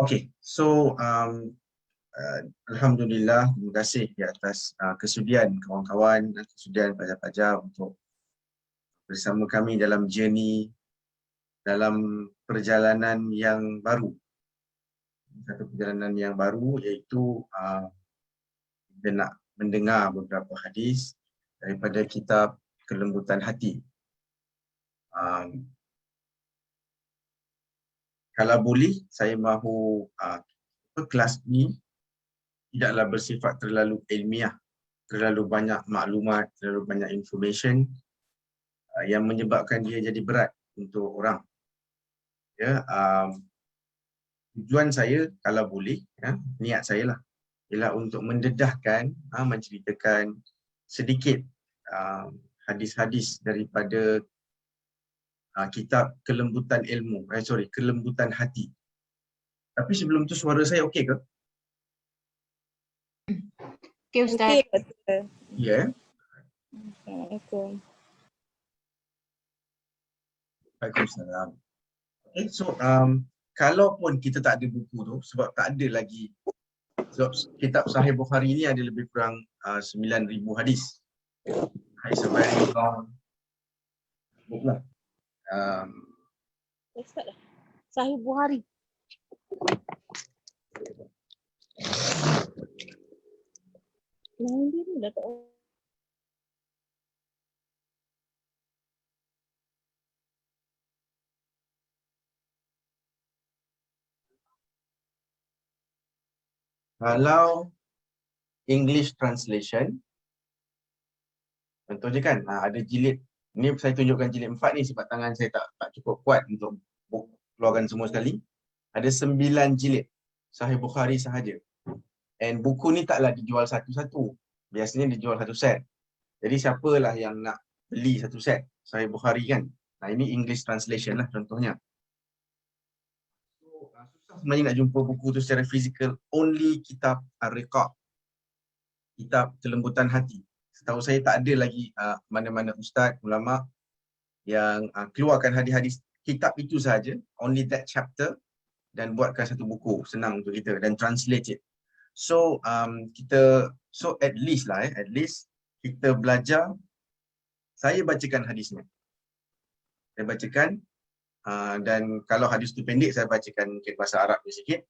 Okay, so Alhamdulillah, terima kasih di atas kesudian kawan-kawan dan kesudian pelajar-pelajar untuk bersama kami dalam journey, dalam perjalanan yang baru. Satu perjalanan yang baru iaitu kita nak mendengar beberapa hadis daripada kitab Kelembutan Hati. Kalau boleh, saya mahu kelas ni tidaklah bersifat terlalu ilmiah, terlalu banyak maklumat, terlalu banyak information yang menyebabkan dia jadi berat untuk orang. Ya, tujuan saya kalau boleh, niat saya lah, ialah untuk mendedahkan, menceritakan sedikit hadis-hadis daripada kitab Kelembutan Ilmu, Kelembutan Hati. Tapi sebelum tu suara saya okey ke? Okey Ustaz. Ya. Assalamualaikum. Waalaikumsalam. Okay, so kalaupun kita tak ada buku tu, sebab tak ada lagi, sebab kitab Sahih Bukhari ni ada lebih kurang 9,000 hadis. It's a very long book lah. Sahih Bukhari. Lain dia ni dah tak. Kalau English translation, contohnya kan, ada jilid, ni saya tunjukkan jilid 4 ni sebab tangan saya tak cukup kuat untuk keluarkan semua sekali. Ada 9 jilid Sahih Bukhari sahaja. And buku ni taklah dijual satu-satu. Biasanya dijual satu set. Jadi siapalah yang nak beli satu set Sahih Bukhari kan? Nah, ini English translation lah contohnya. So, susah sebenarnya nak jumpa buku tu secara fizikal. Only kitab Ar-Riqaq, kitab Kelembutan Hati. Setahu saya tak ada lagi mana-mana ustaz, ulama yang keluarkan hadis-hadis kitab itu sahaja, only that chapter, dan buatkan satu buku senang untuk kita dan translate it. So at least kita belajar. Saya bacakan hadisnya. Saya bacakan dan kalau hadis tu pendek saya bacakan mungkin bahasa Arab sikit.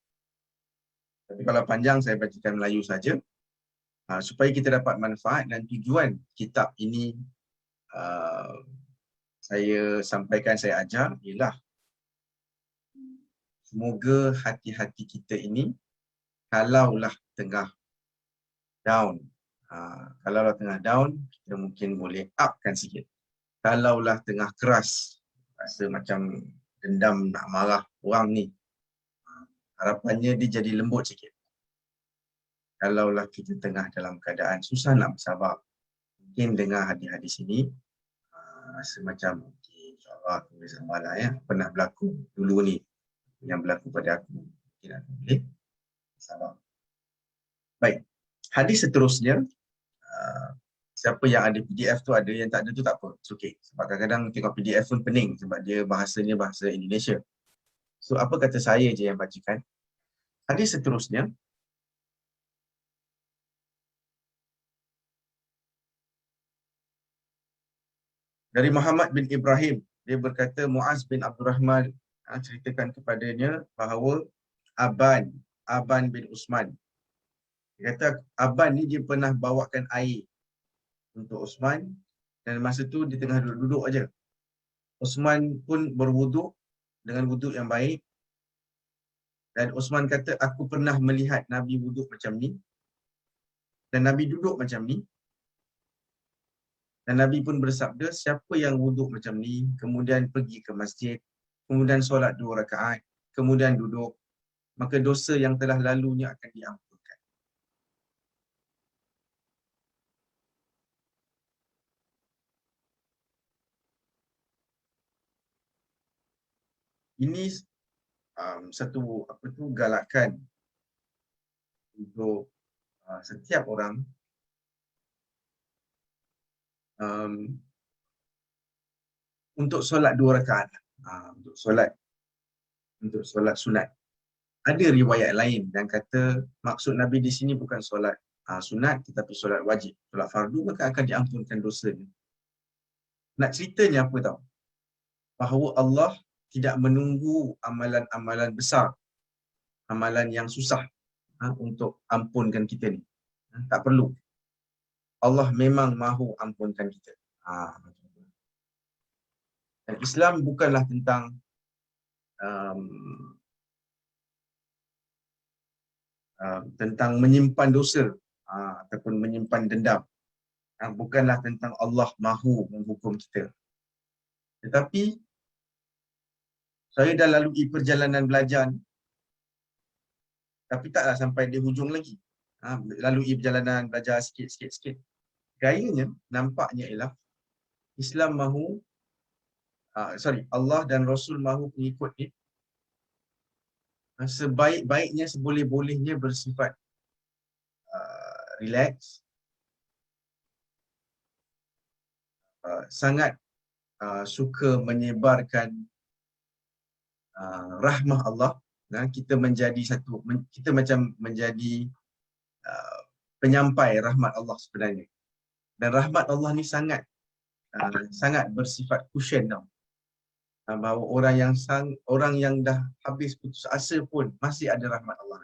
Tapi kalau panjang saya bacakan Melayu saja. Supaya kita dapat manfaat, dan tujuan kitab ini saya sampaikan, saya ajar ialah semoga hati-hati kita ini kalaulah tengah down, kita mungkin boleh upkan sikit. Kalaulah tengah keras, rasa macam dendam nak marah orang ni, harapannya dia jadi lembut sikit. Kalaulah kita tengah dalam keadaan susah nak bersabar, mungkin dengar hadis-hadis ini, rasa macam okay, insyaAllah aku boleh sabarlah ya. Pernah berlaku dulu ni, yang berlaku pada aku, mungkin aku boleh sabar. Baik, hadis seterusnya, siapa yang ada PDF tu ada, yang tak ada tu tak apa, it's okay. Sebab kadang-kadang tengok PDF pun pening sebab dia bahasanya bahasa Indonesia. So apa kata saya je yang bacakan. Hadis seterusnya, dari Muhammad bin Ibrahim, dia berkata Muaz bin Abdurrahman ceritakan kepadanya bahawa Aban bin Usman. Dia kata Aban ni dia pernah bawakan air untuk Usman, dan masa tu dia tengah duduk-duduk aja. Usman pun berwuduk dengan wuduk yang baik, dan Usman kata aku pernah melihat Nabi wuduk macam ni, dan Nabi duduk macam ni. Dan Nabi pun bersabda, siapa yang wuduk macam ni, kemudian pergi ke masjid, kemudian solat 2 rakaat, kemudian duduk, maka dosa yang telah lalunya akan diampunkan. Ini satu galakan untuk setiap orang untuk solat 2 rakaat, untuk solat sunat. Ada riwayat lain yang kata maksud Nabi di sini bukan solat sunat tetapi solat wajib. Solat fardu maka akan diampunkan dosanya. Nak ceritanya apa tahu? Bahawa Allah tidak menunggu amalan-amalan besar, amalan yang susah untuk ampunkan kita ni. Tak perlu. Allah memang mahu ampunkan kita. Dan Islam bukanlah tentang um, tentang menyimpan dosa ataupun menyimpan dendam. Bukanlah tentang Allah mahu menghukum kita. Tetapi saya dah lalui perjalanan belajar ni, tapi taklah sampai di hujung lagi. Lalui perjalanan belajar sikit. Gayanya, nampaknya ialah Islam mahu, Allah dan Rasul mahu pengikut ni sebaik-baiknya, seboleh-bolehnya bersifat relax, sangat suka menyebarkan rahmah Allah. Kita menjadi satu, kita macam menjadi penyampai rahmat Allah sebenarnya. Dan rahmat Allah ni sangat bersifat cushion tau. Bahawa orang yang dah habis putus asa pun masih ada rahmat Allah.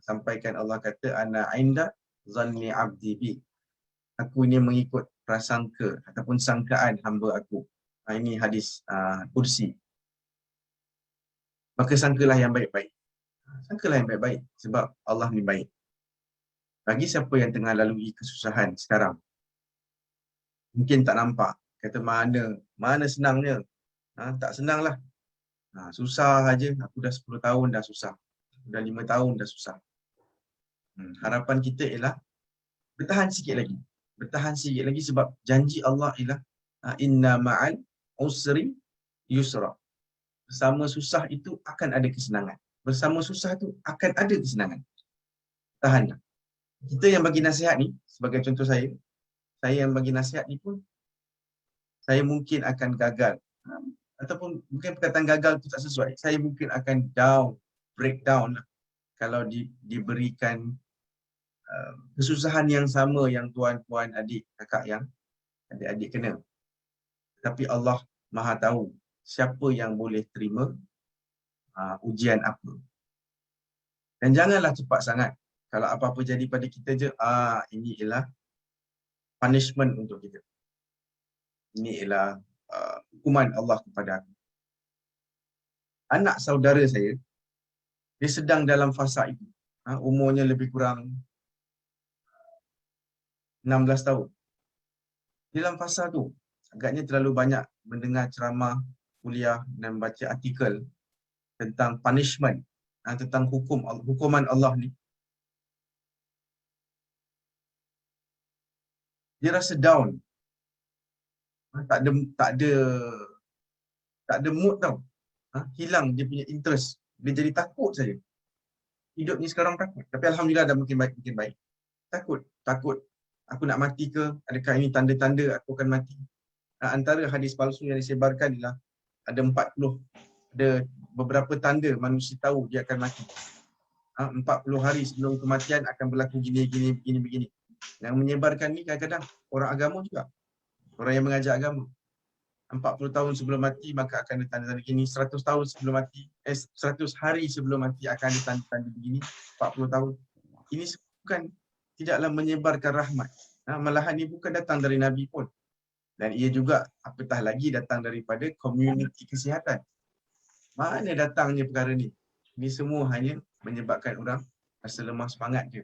Sampaikan Allah kata ana inda zanni abdi bi. Aku ini mengikut prasangka ataupun sangkaan hamba aku. Ini hadis kursi. Maka sangkalah yang baik-baik. Sangkalah yang baik-baik sebab Allah ni baik. Bagi siapa yang tengah lalui kesusahan sekarang, mungkin tak nampak. Kata mana senangnya. Tak senanglah. Susah aja. Aku dah 10 tahun dah susah. Dah 5 tahun dah susah. Harapan kita ialah bertahan sikit lagi. Bertahan sikit lagi sebab janji Allah ialah inna ma'al usri yusra. Bersama susah itu akan ada kesenangan. Bersama susah itu akan ada kesenangan. Tahanlah. Kita yang bagi nasihat ni, sebagai contoh saya yang bagi nasihat ni pun, saya mungkin akan gagal. Ataupun mungkin perkataan gagal itu tak sesuai. Saya mungkin akan breakdown lah, kalau diberikan kesusahan yang sama yang tuan-puan, adik, kakak yang adik-adik kena. Tapi Allah Maha tahu siapa yang boleh terima ujian apa. Dan janganlah cepat sangat. Kalau apa-apa jadi pada kita je, ini ialah punishment untuk kita. Ini ialah hukuman Allah kepada aku. Anak saudara saya, dia sedang dalam fasa itu. Umurnya lebih kurang 16 tahun. Dalam fasa tu, agaknya terlalu banyak mendengar ceramah, kuliah dan baca artikel tentang punishment, tentang hukuman Allah ni. Dia rasa down. Tak ada mood tau. Hilang dia punya interest. Dia jadi takut saja. Hidup ni sekarang takut. Tapi alhamdulillah dah makin baik. Takut. Aku nak mati ke? Adakah ini tanda-tanda aku akan mati? Antara hadis palsu yang disebarkan ialah ada 40. Ada beberapa tanda manusia tahu dia akan mati. 40 hari sebelum kematian akan berlaku begini. Yang menyebarkan ni kadang-kadang orang agama juga. Orang yang mengajar agama. 40 tahun sebelum mati maka akan ada tanda-tanda begini. 100 tahun sebelum mati, 100 hari sebelum mati akan ada tanda-tanda begini. 40 tahun. Ini bukan, tidaklah menyebarkan rahmat. Malahan ini bukan datang dari Nabi pun. Dan ia juga apatah lagi datang daripada komuniti kesihatan. Mana datangnya perkara ni? Ini semua hanya menyebabkan orang rasa lemah semangat je.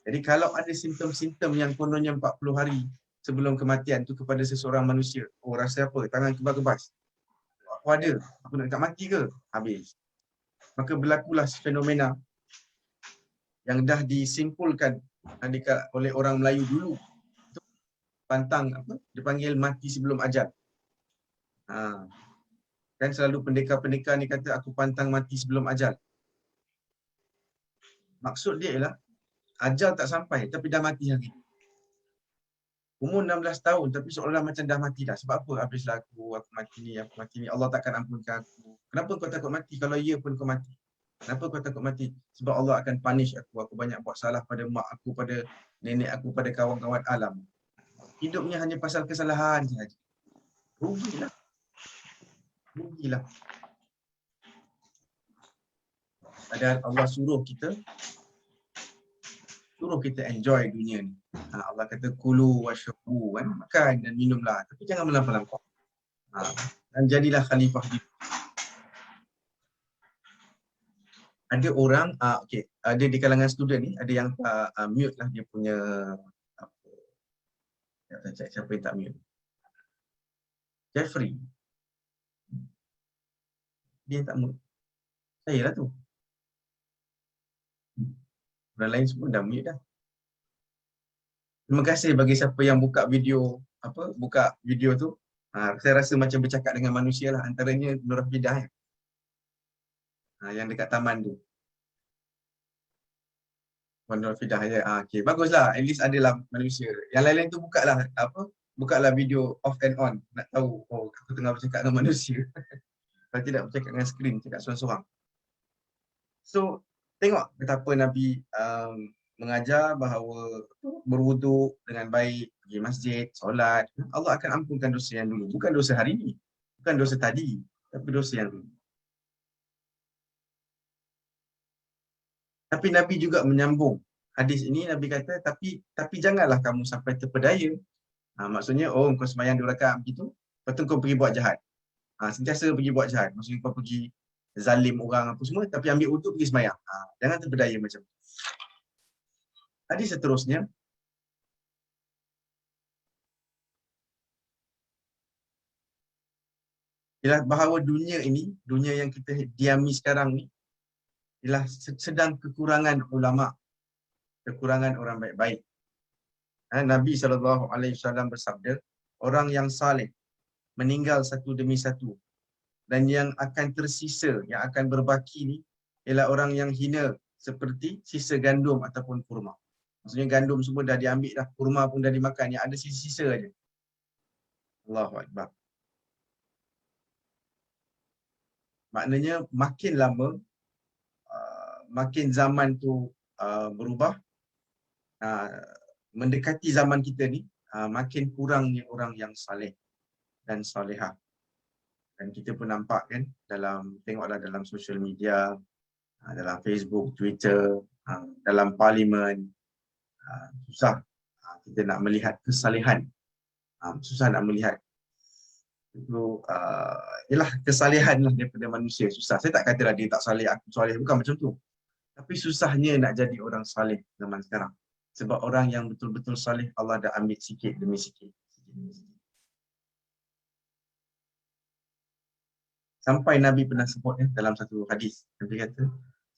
Jadi kalau ada simptom-simptom yang kononnya 40 hari sebelum kematian tu kepada seseorang manusia, rasa apa? Tangan kebas-kebas. Aku ada, aku nak dekat mati ke? Habis. Maka berlakulah fenomena yang dah disimpulkan oleh orang Melayu dulu. Pantang dipanggil mati sebelum ajal. Kan selalu pendekar-pendekar ni kata aku pantang mati sebelum ajal. Maksud dia ialah ajal tak sampai tapi dah mati hari. Umur 16 tahun tapi seolah-olah macam dah mati dah. Sebab apa? Habislah aku mati ni. Allah takkan ampunkan aku. Kenapa kau takut mati kalau ia pun kau mati? Kenapa kau takut mati? Sebab Allah akan punish aku. Aku banyak buat salah pada mak aku, pada nenek aku, pada kawan-kawan alam. Hidupnya hanya pasal kesalahan sahaja. Rugilah. Rugilah. Padahal Allah suruh enjoy dunia ni. Allah kata kulu washrabu, kan? Makan dan minumlah. Tapi jangan melampau-lampau. Dan jadilah khalifah di. Ada orang, okey, ada di kalangan student ni, ada yang mute lah dia punya apa. Siapa yang tak mute? Jeffrey. Dia yang tak mute. Saya lah tu. Orang lain semua dah mute dah. Terima kasih bagi siapa yang buka video tu. Saya rasa macam bercakap dengan manusia lah. Antaranya Nur Fidah yang dekat taman tu. Nur Fidah ya. Okey, baguslah. At least adalah manusia. Yang lain-lain tu bukalah video off and on. Nak tahu, aku tengah bercakap dengan manusia. Kalau tidak bercakap dengan skrin, cakap sorang-sorang. So, tengok betapa Nabi mengajar bahawa berwuduk dengan baik, pergi masjid, solat. Allah akan ampunkan dosa yang dulu. Bukan dosa hari ini. Bukan dosa tadi. Tapi dosa yang dulu. Tapi Nabi juga menyambung. Hadis ini Nabi kata, tapi janganlah kamu sampai terpedaya. Maksudnya, kau sembahyang 2 rakaat begitu, lepas tu kau pergi buat jahat. Sentiasa pergi buat jahat. Maksudnya kau pergi zalim orang apa semua, tapi ambil wuduk pergi sembahyang. Jangan terpedaya macam tu. Hadis seterusnya, ialah bahawa dunia ini, dunia yang kita diami sekarang ni, ialah sedang kekurangan ulama, kekurangan orang baik-baik. Nabi SAW bersabda, orang yang saleh meninggal satu demi satu, dan yang akan tersisa, yang akan berbaki ni, ialah orang yang hina seperti sisa gandum ataupun kurma. Maksudnya gandum semua dah diambil dah, kurma pun dah dimakan, yang ada sisa-sisa aja. Allahu Akbar. Maknanya makin lama, makin zaman tu berubah, mendekati zaman kita ni, makin kurangnya orang yang saleh dan salihah. Dan kita pun nampak kan, tengoklah dalam social media, dalam Facebook, Twitter, dalam parlimen, susah kita nak melihat kesalehan. Susah nak melihat itu, ialah kesalehan lah daripada manusia. Susah. Saya tak katalah dia tak saleh, aku saleh, bukan macam tu. Tapi susahnya nak jadi orang saleh zaman sekarang. Sebab orang yang betul-betul saleh, Allah dah ambil sikit demi sikit. Sampai Nabi pernah sebut dalam satu hadis, Nabi kata,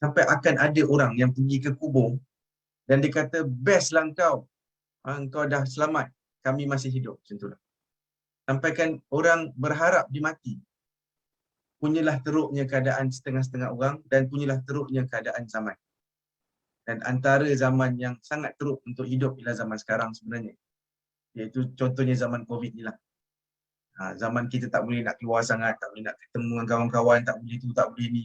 sampai akan ada orang yang pergi ke kubur dan dia kata, best lah engkau dah selamat, kami masih hidup. Macam itulah. Sampaikan orang berharap dia mati. Punyalah teruknya keadaan setengah-setengah orang dan punyalah teruknya keadaan zaman. Dan antara zaman yang sangat teruk untuk hidup ialah zaman sekarang sebenarnya. Iaitu contohnya zaman COVID ni lah. Zaman kita tak boleh nak keluar sangat, tak boleh nak ketemu dengan kawan-kawan, tak boleh tu, tak boleh ni.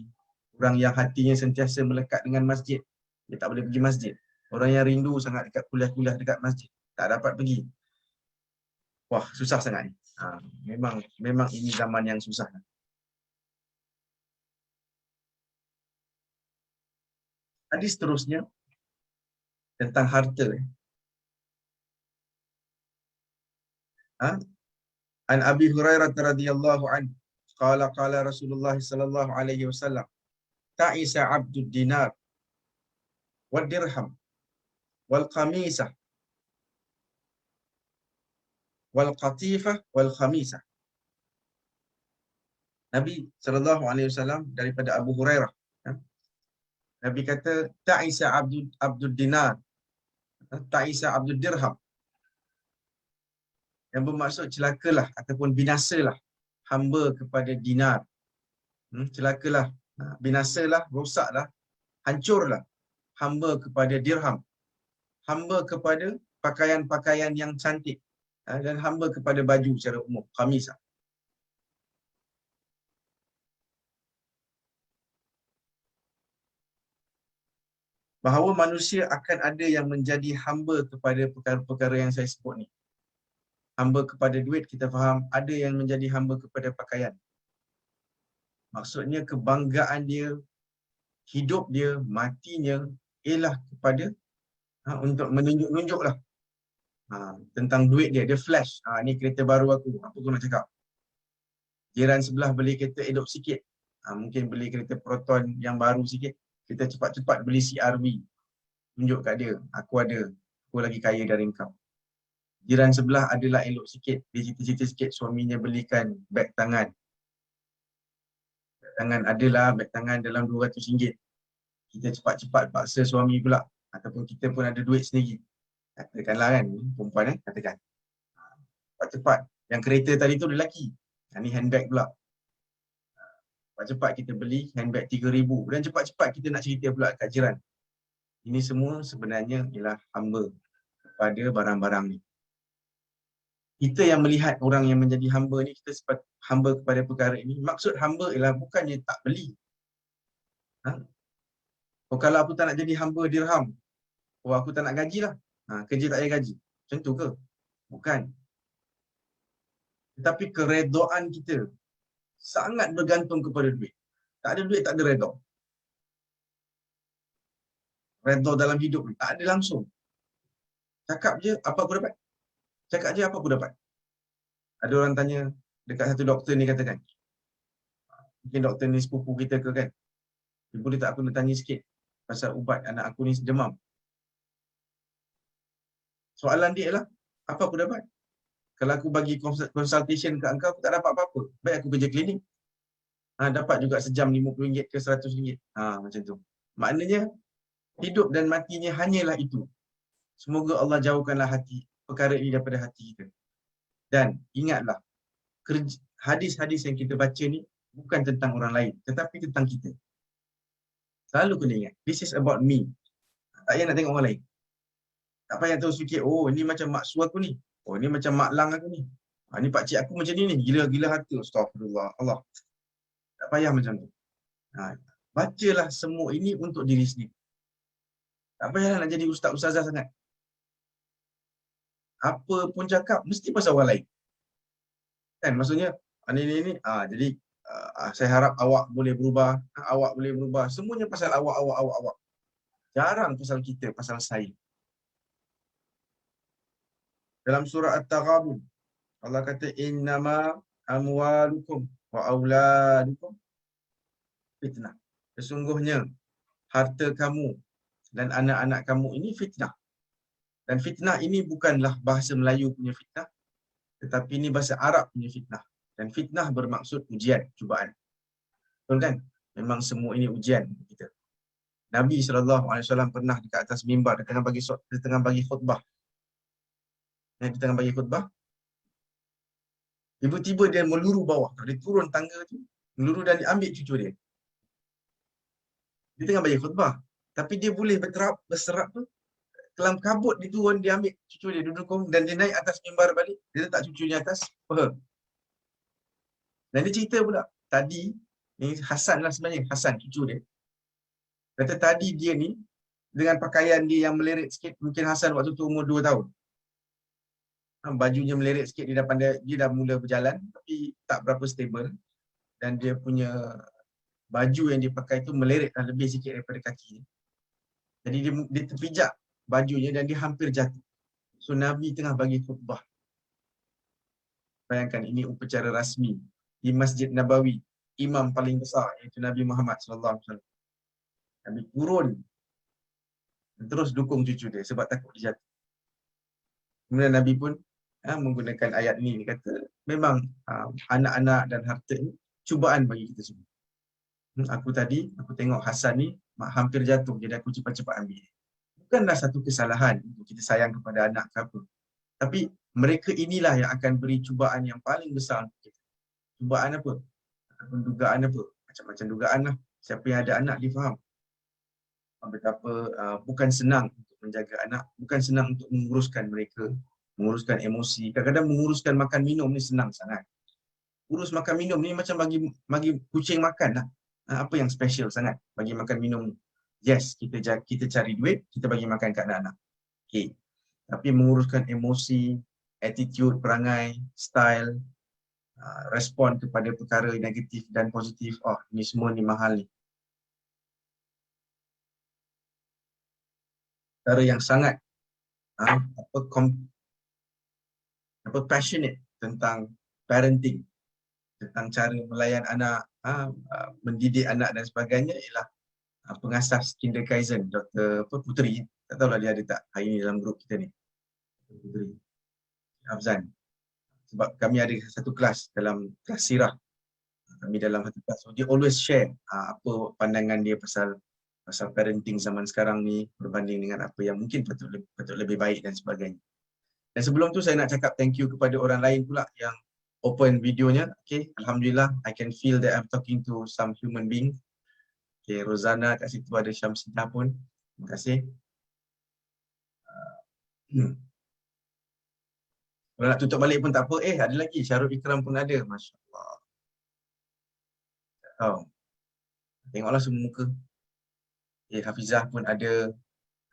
Orang yang hatinya sentiasa melekat dengan masjid, dia tak boleh pergi masjid. Orang yang rindu sangat dekat kuliah-kuliah dekat masjid, tak dapat pergi. Wah, susah sangat ni. Memang ini zaman yang susah. Hadis seterusnya tentang harta. An Abi Hurairah radhiyallahu anhu qala Rasulullah sallallahu alaihi wasallam, ta'isa 'abdud dinar wad dirham wal qamisah wal qatifah wal khamisah. Nabi sallallahu alaihi wasallam daripada Abu Hurairah, Nabi kata, ta'isa 'abdud dinar, ta'isa 'abdud dirham, yang bermaksud celakalah ataupun binasalah hamba kepada dinar. Celakalah, binasalah, rosaklah, hancurlah hamba kepada dirham, hamba kepada pakaian-pakaian yang cantik, dan hamba kepada baju secara umum, khamisah. bahawa manusia akan ada yang menjadi hamba kepada perkara-perkara yang saya sebut ni. Hamba kepada duit, kita faham. Ada yang menjadi hamba kepada pakaian. Maksudnya kebanggaan dia, hidup dia, matinya ialah kepada untuk menunjuk-nunjuk lah tentang duit dia. Dia flash. Ni kereta baru aku. Apa kau nak cakap? Jiran sebelah beli kereta elok sikit. Mungkin beli kereta Proton yang baru sikit. Kita cepat-cepat beli CR-V. Tunjuk kat dia. Aku ada. Aku lagi kaya dari kau. Jiran sebelah adalah elok sikit. Dia cerita-cerita sikit suaminya belikan beg tangan. Beg tangan adalah beg tangan dalam RM200. Kita cepat-cepat paksa suami pula. Ataupun kita pun ada duit sendiri. Katakanlah kan, perempuan katakan. Cepat-cepat. Yang kereta tadi tu lelaki. Ni handbag pula. Cepat-cepat kita beli handbag RM3,000. Dan cepat-cepat kita nak cerita pula kat jiran. Ini semua sebenarnya ialah hamba kepada barang-barang ni. Kita yang melihat orang yang menjadi hamba ni, kita hamba kepada perkara ini. Maksud hamba ialah bukannya tak beli. Kalau aku tak nak jadi hamba dirham, aku tak nak gaji lah. Kerja tak payah gaji. Macam tu ke? Bukan. Tetapi keredaan kita sangat bergantung kepada duit. Tak ada duit, tak ada redha. Redha dalam hidup ni tak ada langsung. Cakap je apa aku dapat. Cakap je apa aku dapat. Ada orang tanya dekat satu doktor ni katakan. Mungkin doktor ni sepupu kita ke kan. Dia boleh tak aku nak tanya sikit pasal ubat anak aku ni demam. Soalan dia ialah, apa aku dapat? Kalau aku bagi consultation kat engkau, aku tak dapat apa-apa. Baik aku kerja klinik. Dapat juga sejam RM50 ke RM100. Macam tu. Maknanya, hidup dan matinya hanyalah itu. Semoga Allah jauhkanlah perkara ini daripada hati kita. Dan ingatlah, hadis-hadis yang kita baca ni bukan tentang orang lain, tetapi tentang kita. Selalu kena ingat, this is about me. Tak payah nak tengok orang lain. Tak payah terus fikir, oh ni macam mak su aku ni. Oh ni macam mak lang aku ni. Ni pakcik aku macam ni. Gila-gila harta. Astaghfirullah. Allah. Tak payah macam tu. Bacalah semua ini untuk diri sendiri. Tak payahlah nak jadi ustaz-ustazah sangat. Apa pun cakap, mesti pasal orang lain. Kan maksudnya, ni. Jadi, saya harap awak boleh berubah. Awak boleh berubah. Semuanya pasal awak. Jarang pasal kita, pasal saya. Dalam surah At-Taghabun, Allah kata, innama amwalukum wa auladukum fitnah. Sesungguhnya, harta kamu dan anak-anak kamu ini fitnah. Dan fitnah ini bukanlah bahasa Melayu punya fitnah, tetapi ini bahasa Arab punya fitnah. Dan fitnah bermaksud ujian, cubaan. Betul kan? Memang semua ini ujian kita. Nabi SAW pernah dekat atas mimbar, dia tengah bagi khutbah. Dia tengah bagi khutbah. Tiba-tiba dia meluru bawah. Dia turun tangga tu, meluru dan dia ambil cucu dia. Dia tengah bagi khutbah. Tapi dia boleh berserap tu. Kelam kabut dia turun, dia ambil cucu dia duduk dan dia naik atas mimbar balik. Dia letak cucunya atas peha. Dan dia cerita pula. Tadi, ni Hasan lah sebenarnya. Hasan, cucu dia. Kata tadi dia ni, dengan pakaian dia yang meleret sikit, mungkin Hasan waktu tu umur 2 tahun. Bajunya meleret sikit, dia dah mula berjalan, tapi tak berapa stable. Dan dia punya baju yang dia pakai tu meleret lebih sikit daripada kaki. Jadi dia terpijak bajunya dan dia hampir jatuh. So Nabi tengah bagi khutbah. Bayangkan ini upacara rasmi di Masjid Nabawi, imam paling besar iaitu Nabi Muhammad SAW. Nabi turun dan terus dukung cucu dia sebab takut dia jatuh. Kemudian Nabi pun menggunakan ayat ni, dia kata memang anak-anak dan harta ni cubaan bagi kita semua. Aku tengok Hasan ni hampir jatuh, jadi aku cepat-cepat ambil. Bukanlah satu kesalahan untuk kita sayang kepada anak ke apa. Tapi mereka inilah yang akan beri cubaan yang paling besar untuk kita. Cubaan apa? Ataupun dugaan apa? Macam-macam dugaan lah. Siapa yang ada anak, dia faham. Betapa bukan senang untuk menjaga anak, bukan senang untuk menguruskan mereka, menguruskan emosi. Kadang-kadang menguruskan makan minum ni senang sangat. Urus makan minum ni macam bagi kucing makan lah. Apa yang special sangat bagi makan minum ni? Yes, kita cari duit, kita bagi makan kat anak-anak. Okay. Tapi menguruskan emosi, attitude, perangai, style, respon kepada perkara negatif dan positif, ni semua ni mahal ni. Cara yang sangat passionate tentang parenting, tentang cara melayan anak, mendidik anak dan sebagainya ialah pengasas Kindergarten Dr. Puteri. Tak tahulah dia ada tak hari ni dalam grup kita ni. Puteri Afzan. Sebab kami ada satu kelas dalam kelas sirah. Kami dalam satu kelas. So, dia always share apa pandangan dia pasal parenting zaman sekarang ni berbanding dengan apa yang mungkin patut lebih baik dan sebagainya. Dan sebelum tu saya nak cakap thank you kepada orang lain pula yang open videonya. Okay, Alhamdulillah, I can feel that I'm talking to some human being. Okay, Rozana kat situ, ada Syamsidah pun. Terima kasih. Kalau nak tutup balik pun tak apa. Ada lagi, Syarul Ikram pun ada. Masya Allah. Tengoklah semua muka. Hafizah pun ada.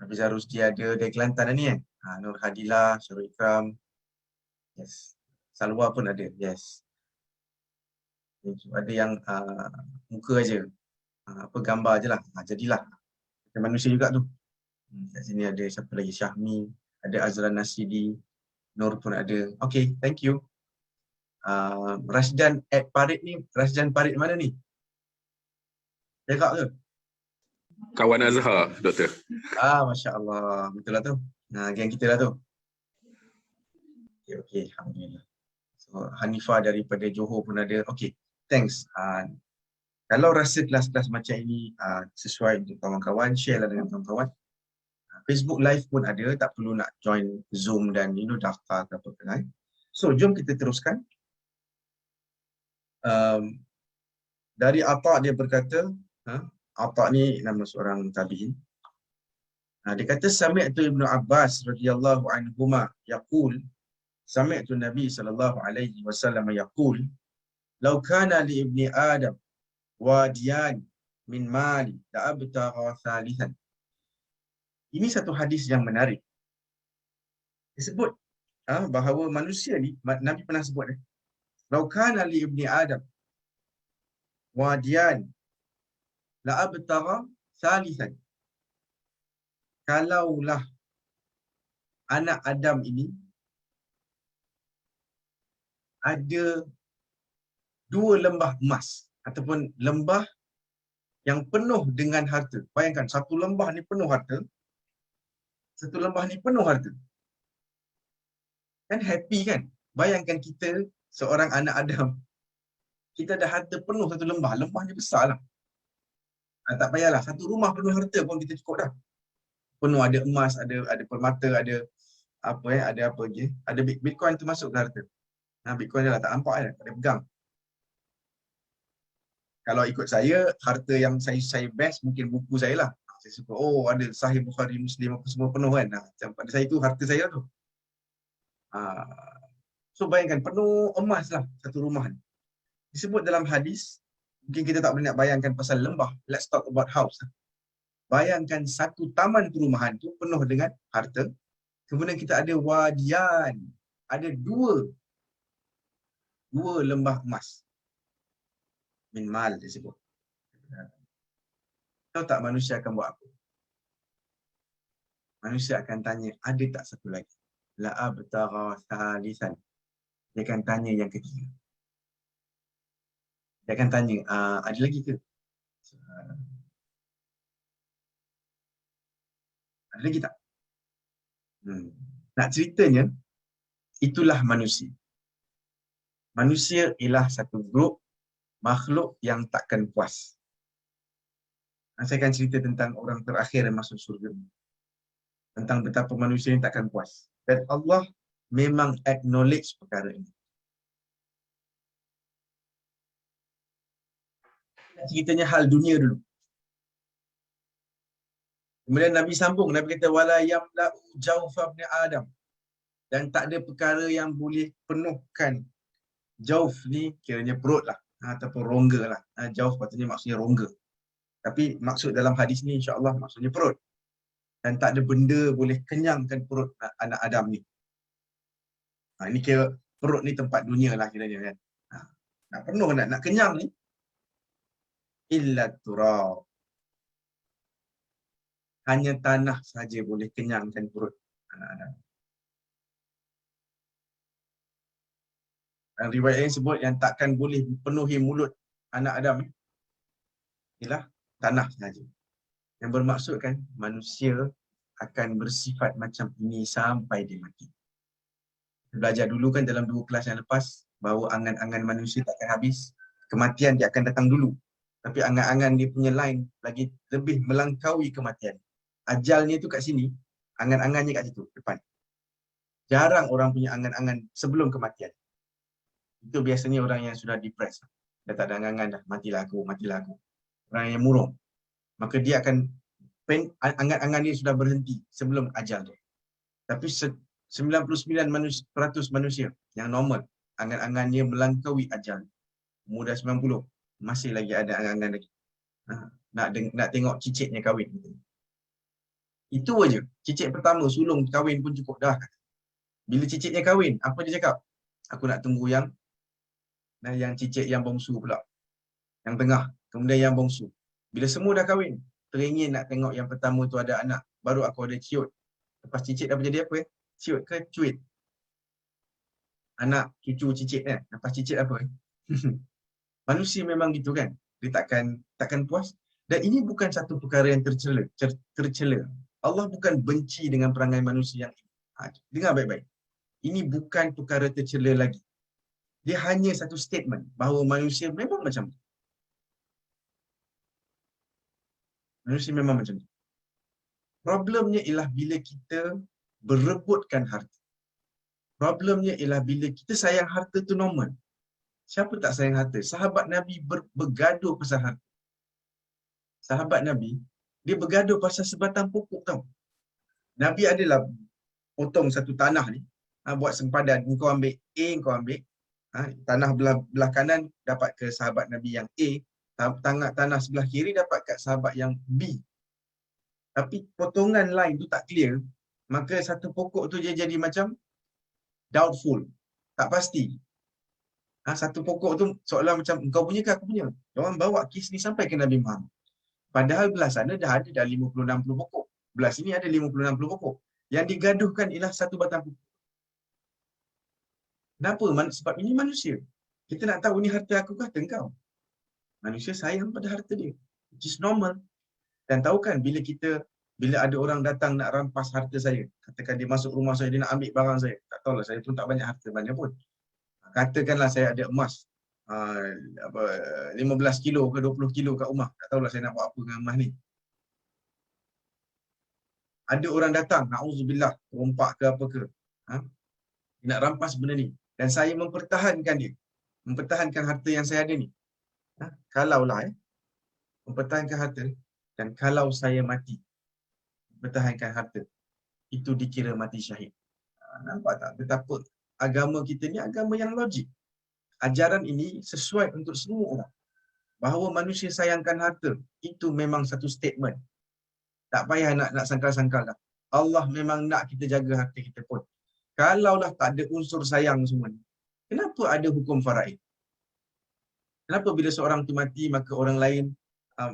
Hafizah Rusdi ada. Dari Kelantan ni kan. Nur Hadilah, Syarul Ikram. Yes. Salwa pun ada. Yes. Ada yang muka aja. Gambar je lah. Jadilah. Kita manusia juga tu. Kat sini ada siapa lagi? Syahmi. Ada Azran Nasidi. Nur pun ada. Okay, thank you. Rasdan at Parit ni. Rasdan Parit mana ni? Cakap ke? Kawan Azhar, Doktor. Masya Allah. Betul lah tu. Geng kita lah tu. Okay, Alhamdulillah. So, Hanifah daripada Johor pun ada. Okay, thanks. Kalau rasa kelas-kelas macam ini sesuai untuk kawan-kawan, share lah dengan kawan-kawan. Facebook Live pun ada, tak perlu nak join Zoom dan daftar ke apa-apa lain. So, jom kita teruskan. Dari Atta dia berkata, Atta ni nama seorang tabi'in. Dia kata, Sami'tu Ibnu Abbas radhiyallahu anhuma yaqul, Sami'tu Nabi sallallahu alaihi wasallam yaqul, Lau kana li ibni Adam wadiyan min mali la'abtagha thalithan. Ini satu hadis yang menarik. Disebut bahawa manusia ni, Nabi pernah sebut Lau kana li ibni Adam wadiyan la'abtagha thalithan. Kalaulah anak Adam ini ada 2 lembah emas ataupun lembah yang penuh dengan harta. Bayangkan, satu lembah ni penuh harta. Satu lembah ni penuh harta. Kan happy kan? Bayangkan kita seorang anak Adam. Kita ada harta penuh satu lembah. Lembah ni besar lah. Tak payahlah. Satu rumah penuh harta pun kita cukup dah. Penuh, ada emas, ada permata, ada ada apa lagi. Ada Bitcoin termasuk ke harta. Bitcoin dah tak nampak kan? Tak ada pegang. Kalau ikut saya, harta yang saya best mungkin buku saya lah. Saya suka, ada Sahih Bukhari, Muslim apa semua penuh kan. Macam pada saya tu harta saya tu. So bayangkan, penuh emas lah satu rumah ni. Disebut dalam hadis, mungkin kita tak boleh nak bayangkan pasal lembah. Let's talk about house. Bayangkan satu taman perumahan tu penuh dengan harta. Kemudian kita ada wadian. Ada dua lembah emas. Min mal disebut. Tahu tak manusia akan buat apa? Manusia akan tanya, ada tak satu lagi? La'abtagha thalithan. Dia akan tanya yang ketiga. Dia akan tanya, ada lagi ke? Ada lagi tak? Nak ceritanya, itulah manusia. Manusia ialah satu grup makhluk yang takkan puas. Saya akan cerita tentang orang terakhir yang masuk surga. Tentang betapa manusia ini takkan puas. Dan Allah memang acknowledge perkara ini. Ceritanya hal dunia dulu. Kemudian Nabi sambung, Nabi kata wala yamla'u jawfa ibn Adam. Dan tak ada perkara yang boleh penuhkan. Jawf ni kiranya perut lah ataupun rongga lah. Jawf patutnya maksudnya rongga. Tapi maksud dalam hadis ni insya-Allah maksudnya perut. Dan tak ada benda boleh kenyangkan perut anak Adam ni. Ini kira perut ni tempat dunia lah kiranya kan. Nak penuh nak kenyang ni illa turab. Hanya tanah saja boleh kenyangkan perut anak Adam. Dan riwayat yang sebut yang takkan boleh penuhi mulut anak Adam ni ialah tanah saja. Yang bermaksud kan manusia akan bersifat macam ini sampai dia mati. Kita belajar dulu kan dalam 2 kelas yang lepas bahawa angan-angan manusia takkan habis. Kematian dia akan datang dulu. Tapi angan-angan dia punya line lagi lebih melangkaui kematian. Ajalnya tu kat sini, angan-angannya kat situ, depan. Jarang orang punya angan-angan sebelum kematian. Itu biasanya orang yang sudah depressed. Dah tak ada angan-angan dah, matilah aku. Orang yang murung. Maka dia akan, angan-angan dia sudah berhenti sebelum ajal dia. Tapi 99% manusia yang normal, angan-angan dia melangkaui ajal. Umur dah 90, masih lagi ada angan-angan lagi. Nak tengok cicitnya kahwin. Itu aja. Cicit pertama sulung kahwin pun cukup dah. Bila cicitnya kahwin, apa dia cakap? Aku nak tunggu yang cicit yang bongsu pula. Yang tengah, kemudian yang bongsu. Bila semua dah kahwin, teringin nak tengok yang pertama tu ada anak. Baru aku ada ciut. Lepas cicit dah jadi apa? Ciut ke cuit? Anak, cucu cicit kan? Lepas cicit apa? Manusia memang gitu kan? Dia takkan puas. Dan ini bukan satu perkara yang tercela. Allah bukan benci dengan perangai manusia yang ini. Dengar baik-baik. Ini bukan perkara tercela lagi. Dia hanya satu statement bahawa manusia memang macam tu. Manusia memang macam tu. Problemnya ialah bila kita berebutkan harta. Problemnya ialah bila kita sayang harta tu normal. Siapa tak sayang harta? Sahabat Nabi bergaduh pasal harta. Sahabat Nabi, dia bergaduh pasal sebatang pokok tau. Nabi adalah potong satu tanah ni, buat sempadan. Kau ambil A, kau ambil. Tanah belah kanan dapat ke sahabat Nabi yang A. Tanah sebelah kiri dapat kat sahabat yang B. Tapi potongan line tu tak clear. Maka satu pokok tu dia jadi macam doubtful. Tak pasti. Satu pokok tu seolah macam kau punya ke aku punya. Orang bawa kes ni sampai ke Nabi Muhammad. Padahal belah sana dah ada 50-60 pokok. Belah sini ada 50-60 pokok. Yang digaduhkan ialah satu batang pokok. Kenapa? Sebab ini manusia. Kita nak tahu ni harta aku ke harta engkau. Manusia sayang pada harta dia. Which is normal. Dan tahu kan bila ada orang datang nak rampas harta saya. Katakan dia masuk rumah saya, dia nak ambil barang saya. Tak tahulah, saya pun tak banyak harta banyak pun. Katakanlah saya ada emas 15 kilo ke 20 kilo kat rumah. Tak tahulah saya nak buat apa dengan emas ni. Ada orang datang, na'udzubillah, rompak ke apa ke. Dia nak rampas benda ni. Dan saya mempertahankan dia. Mempertahankan harta yang saya ada ni. Kalaulah mempertahankan harta. Dan kalau saya mati, mempertahankan harta, itu dikira mati syahid. Nampak tak betapa agama kita ni agama yang logik. Ajaran ini sesuai untuk semua orang. Bahawa manusia sayangkan harta, itu memang satu statement. Tak payah nak sangkal-sangkal dah. Allah memang nak kita jaga harta kita pun. Kalaulah tak ada unsur sayang semua ni, kenapa ada hukum faraid? Kenapa bila seorang tu mati, maka orang lain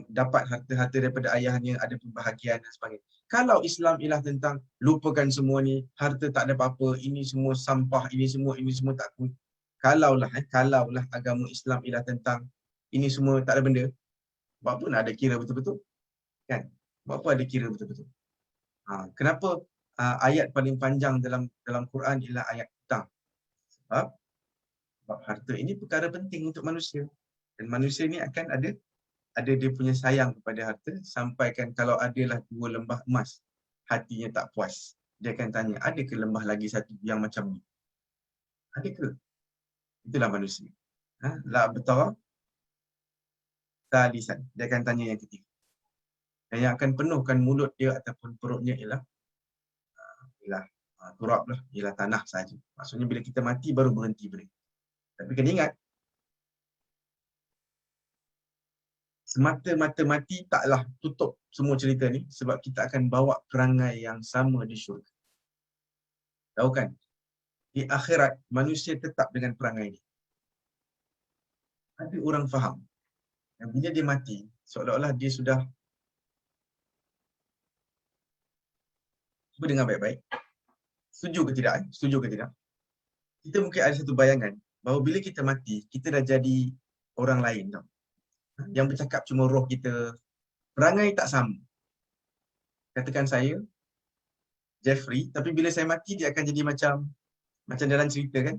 dapat harta-harta daripada ayahnya, ada pembahagian dan sebagainya. Kalau Islam ialah tentang lupakan semua ni, harta tak ada apa-apa, ini semua sampah, ini semua tak guna. Kalaulah agama Islam ialah tentang ini semua tak ada benda, buat apa nak ada kira betul-betul? Kan? Buat apa ada kira betul-betul? Kenapa ayat paling panjang dalam Quran ialah ayat hutang? Sebab harta ini perkara penting untuk manusia. Dan manusia ni akan ada dia punya sayang kepada harta, sampaikan kalau adalah 2 lembah emas, hatinya tak puas. Dia akan tanya, ada ke lembah lagi satu yang macam ni? Ada ke? Itulah manusia. La betara talisan. Dia akan tanya yang ketiga. Dan yang akan penuhkan mulut dia ataupun perutnya ialah turab lah, ialah tanah saja. Maksudnya bila kita mati baru berhenti benda. Tapi kena ingat, semata-mata mati taklah tutup semua cerita ni sebab kita akan bawa perangai yang sama di syurga. Tahu kan? Di akhirat manusia tetap dengan perangai ni. Ada orang faham yang bila dia mati seolah-olah dia sudah, cuba dengar baik-baik. Setuju ke tidak? Setuju ke tidak? Kita mungkin ada satu bayangan bahawa bila kita mati, kita dah jadi orang lain tau. Yang bercakap cuma roh kita, perangai tak sama. Katakan saya Jeffrey, tapi bila saya mati dia akan jadi macam dalam cerita kan.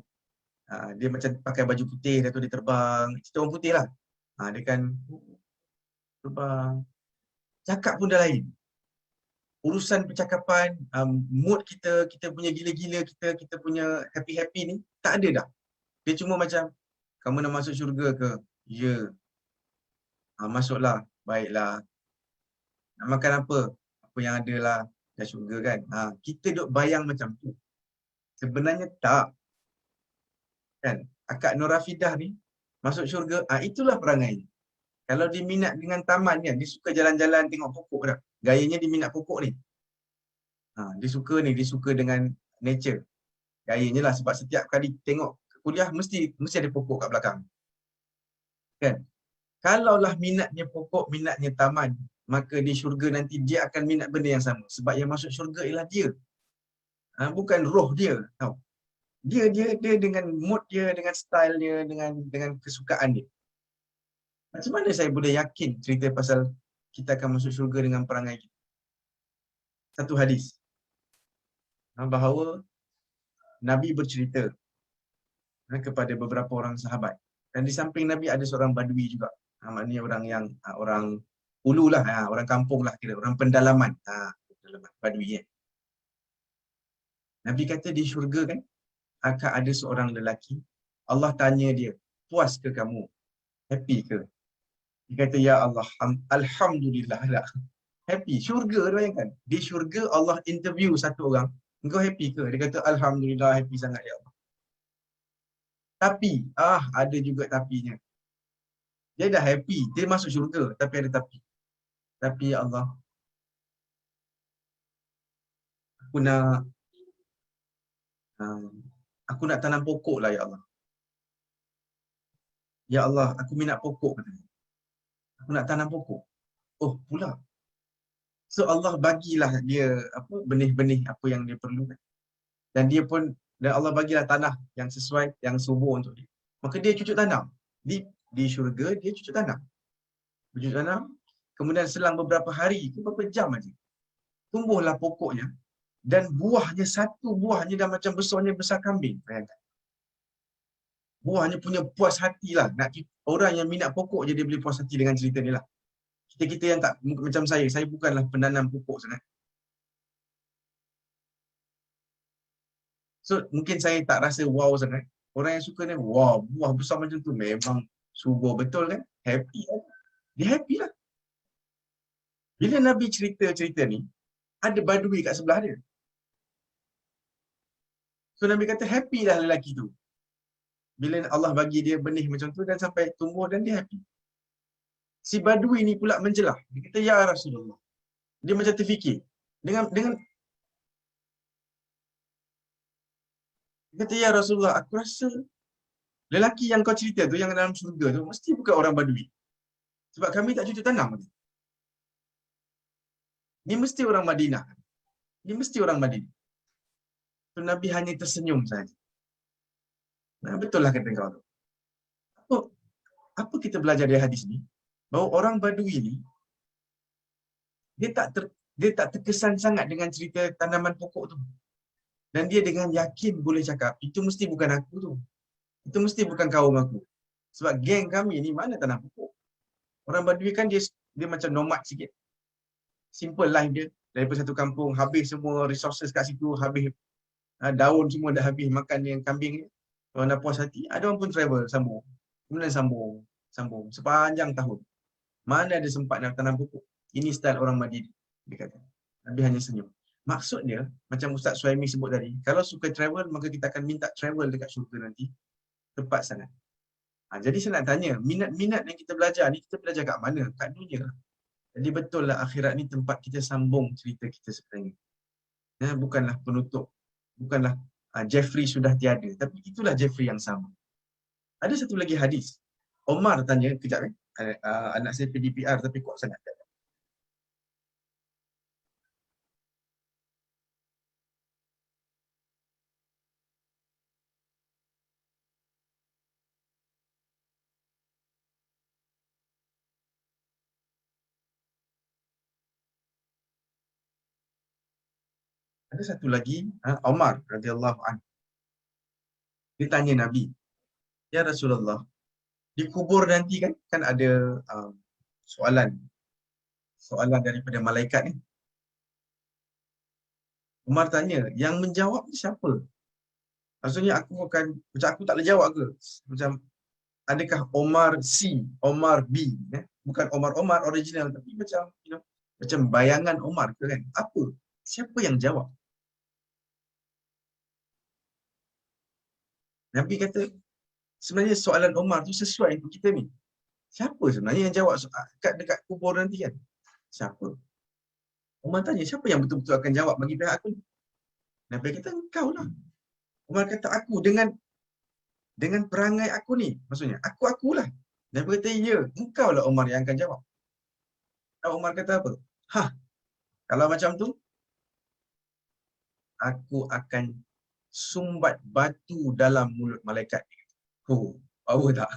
Dia macam pakai baju putih, dah tu dia terbang. Cerita orang putih lah. Dia kan terbang. Cakap pun dah lain. Urusan percakapan, mood kita, kita punya gila-gila, kita punya happy-happy ni, tak ada dah. Dia cuma macam, kamu nak masuk syurga ke? Ya. Masuklah. Baiklah. Nak makan apa? Apa yang ada lah. Dah syurga kan? Kita duk bayang macam tu. Sebenarnya tak. Kan? Akak Norafidah ni, masuk syurga, itulah perangai. Kalau dia minat dengan taman kan, dia suka jalan-jalan tengok pokok dah. Gayanya dia minat pokok ni. Dia suka dengan nature. Gayanya lah sebab setiap kali tengok kuliah mesti ada pokok kat belakang. Kan? Kalaulah minatnya pokok, minatnya taman, maka di syurga nanti dia akan minat benda yang sama. Sebab yang masuk syurga ialah dia. Bukan roh dia. Tahu? Dia dengan mood dia, dengan style dia, dengan kesukaan dia. Macam mana saya boleh yakin cerita pasal kita akan masuk syurga dengan perangai kita? Satu hadis bahawa Nabi bercerita kepada beberapa orang sahabat. Dan di samping Nabi ada seorang badui juga. Maknanya orang yang orang ulu lah, orang kampung lah kira, orang pendalaman. Badui ya. Nabi kata di syurga kan akan ada seorang lelaki. Allah tanya dia, puas ke kamu? Happy ke? Dia kata, ya Allah, alhamdulillah lah. Happy. Syurga tu bayangkan. Di syurga Allah interview satu orang. Engkau happy ke? Dia kata, alhamdulillah, happy sangat ya Allah. Tapi, ada juga tapinya. Dia dah happy. Dia masuk syurga. Tapi ada tapi. Tapi ya Allah, aku nak tanam pokok lah ya Allah. Ya Allah, aku minat pokok katanya. Aku nak tanam pokok. Oh, pula. So Allah bagilah dia benih-benih apa yang dia perlukan. Dan Allah bagilah tanah yang sesuai, yang subur untuk dia. Maka dia cucuk tanam. Di syurga dia cucuk tanam. Cucuk tanam. Kemudian selang beberapa hari, beberapa jam aja, tumbuhlah pokoknya. Dan buahnya, satu buahnya dah macam besarnya besar kambing. Bayangkan. Buahnya punya puas hati lah. Orang yang minat pokok je dia boleh puas hati dengan cerita ni lah. Kita yang tak, macam saya bukanlah penanam pokok sangat. So mungkin saya tak rasa wow sangat. Orang yang suka ni, wow, buah besar macam tu memang subur betul kan? Happy lah. Dia happy lah. Bila Nabi cerita ni, ada badui kat sebelah dia. So Nabi kata happy lah lelaki tu. Bila Allah bagi dia benih macam tu dan sampai tumbuh dan dia happy. Si badui ni pula menjelah. Dia kata, ya Rasulullah. Dia macam terfikir. Dengan dia kata, ya Rasulullah, aku rasa lelaki yang kau cerita tu, yang dalam syurga tu, mesti bukan orang badui. Sebab kami tak cucuk tanam. Ni mesti orang Madinah. Ni mesti orang Madinah. So, Nabi hanya tersenyum saja. Betul lah kata kau tu. Apa kita belajar dari hadis ni? Bahawa orang badui ni, dia tak terkesan sangat dengan cerita tanaman pokok tu. Dan dia dengan yakin boleh cakap, itu mesti bukan aku tu. Itu mesti bukan kaum aku. Sebab geng kami ni mana tanam pokok. Orang badui kan dia macam nomad sikit. Simple life dia. Daripada satu kampung, habis semua resources kat situ, habis daun semua dah habis, makan yang kambing ni. Orang dah puas hati, ada orang pun travel, sambung. Kemudian sambung. Sepanjang tahun. Mana ada sempat nak tanam pokok. Ini style orang Madinah. Dia kata. Nabi hanya senyum. Maksud dia, macam Ustaz Suhaimi sebut tadi, kalau suka travel, maka kita akan minta travel dekat syurga nanti. Tepat sangat. Jadi saya nak tanya, minat-minat yang kita belajar ni, kita belajar kat mana? Kat dunia. Jadi betul lah akhirat ni tempat kita sambung cerita kita sebenarnya. Bukanlah penutup. Bukanlah Jeffrey sudah tiada. Tapi itulah Jeffrey yang sama. Ada satu lagi hadis. Omar tanya, kejap anak saya PDPR tapi kuat sangat. Ada satu lagi, Omar radhiyallahu anhu. Dia tanya Nabi, "Ya Rasulullah, di kubur nanti kan ada soalan daripada malaikat ni." Umar tanya, "Yang menjawab ni siapa?" Maksudnya macam aku tak boleh jawab ke? Macam adakah Omar C, Omar B, bukan Omar original tapi macam macam bayangan Omar ke kan? Apa? Siapa yang jawab? Nabi kata, sebenarnya soalan Omar tu sesuai untuk kita ni. Siapa sebenarnya yang jawab dekat kubur nanti kan? Siapa? Umar tanya, siapa yang betul-betul akan jawab bagi pihak aku? Nabi kata, engkau lah. Umar kata, aku dengan perangai aku ni. Maksudnya, akulah. Nabi kata, ya, engkau lah Umar yang akan jawab. Dan Umar kata apa? Kalau macam tu, aku akan sumbat batu dalam mulut malaikat. Power tak?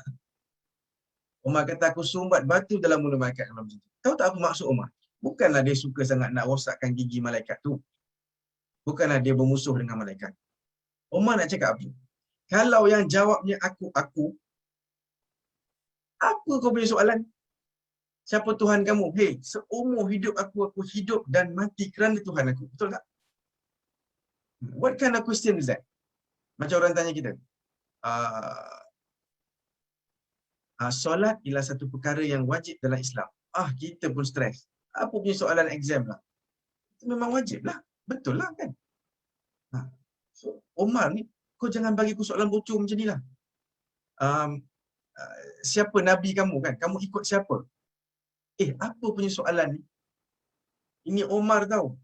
Umar kata, aku sumbat batu dalam mulut malaikat. Tahu tak apa maksud Umar? Bukanlah dia suka sangat nak rosakkan gigi malaikat tu. Bukanlah dia bermusuh dengan malaikat. Umar nak cakap apa? Kalau yang jawabnya aku, apa kau punya soalan? Siapa Tuhan kamu? Hei, seumur hidup aku hidup dan mati kerana Tuhan aku. Betul tak? What kind of question is that? Macam orang tanya kita, solat ialah satu perkara yang wajib dalam Islam. Kita pun stres. Apa punya soalan exam lah? Itu memang wajib lah. Betul lah kan? So, Umar ni, kau jangan bagi aku soalan bocor macam ni lah. Siapa Nabi kamu kan? Kamu ikut siapa? Apa punya soalan ni? Ini Umar tahu.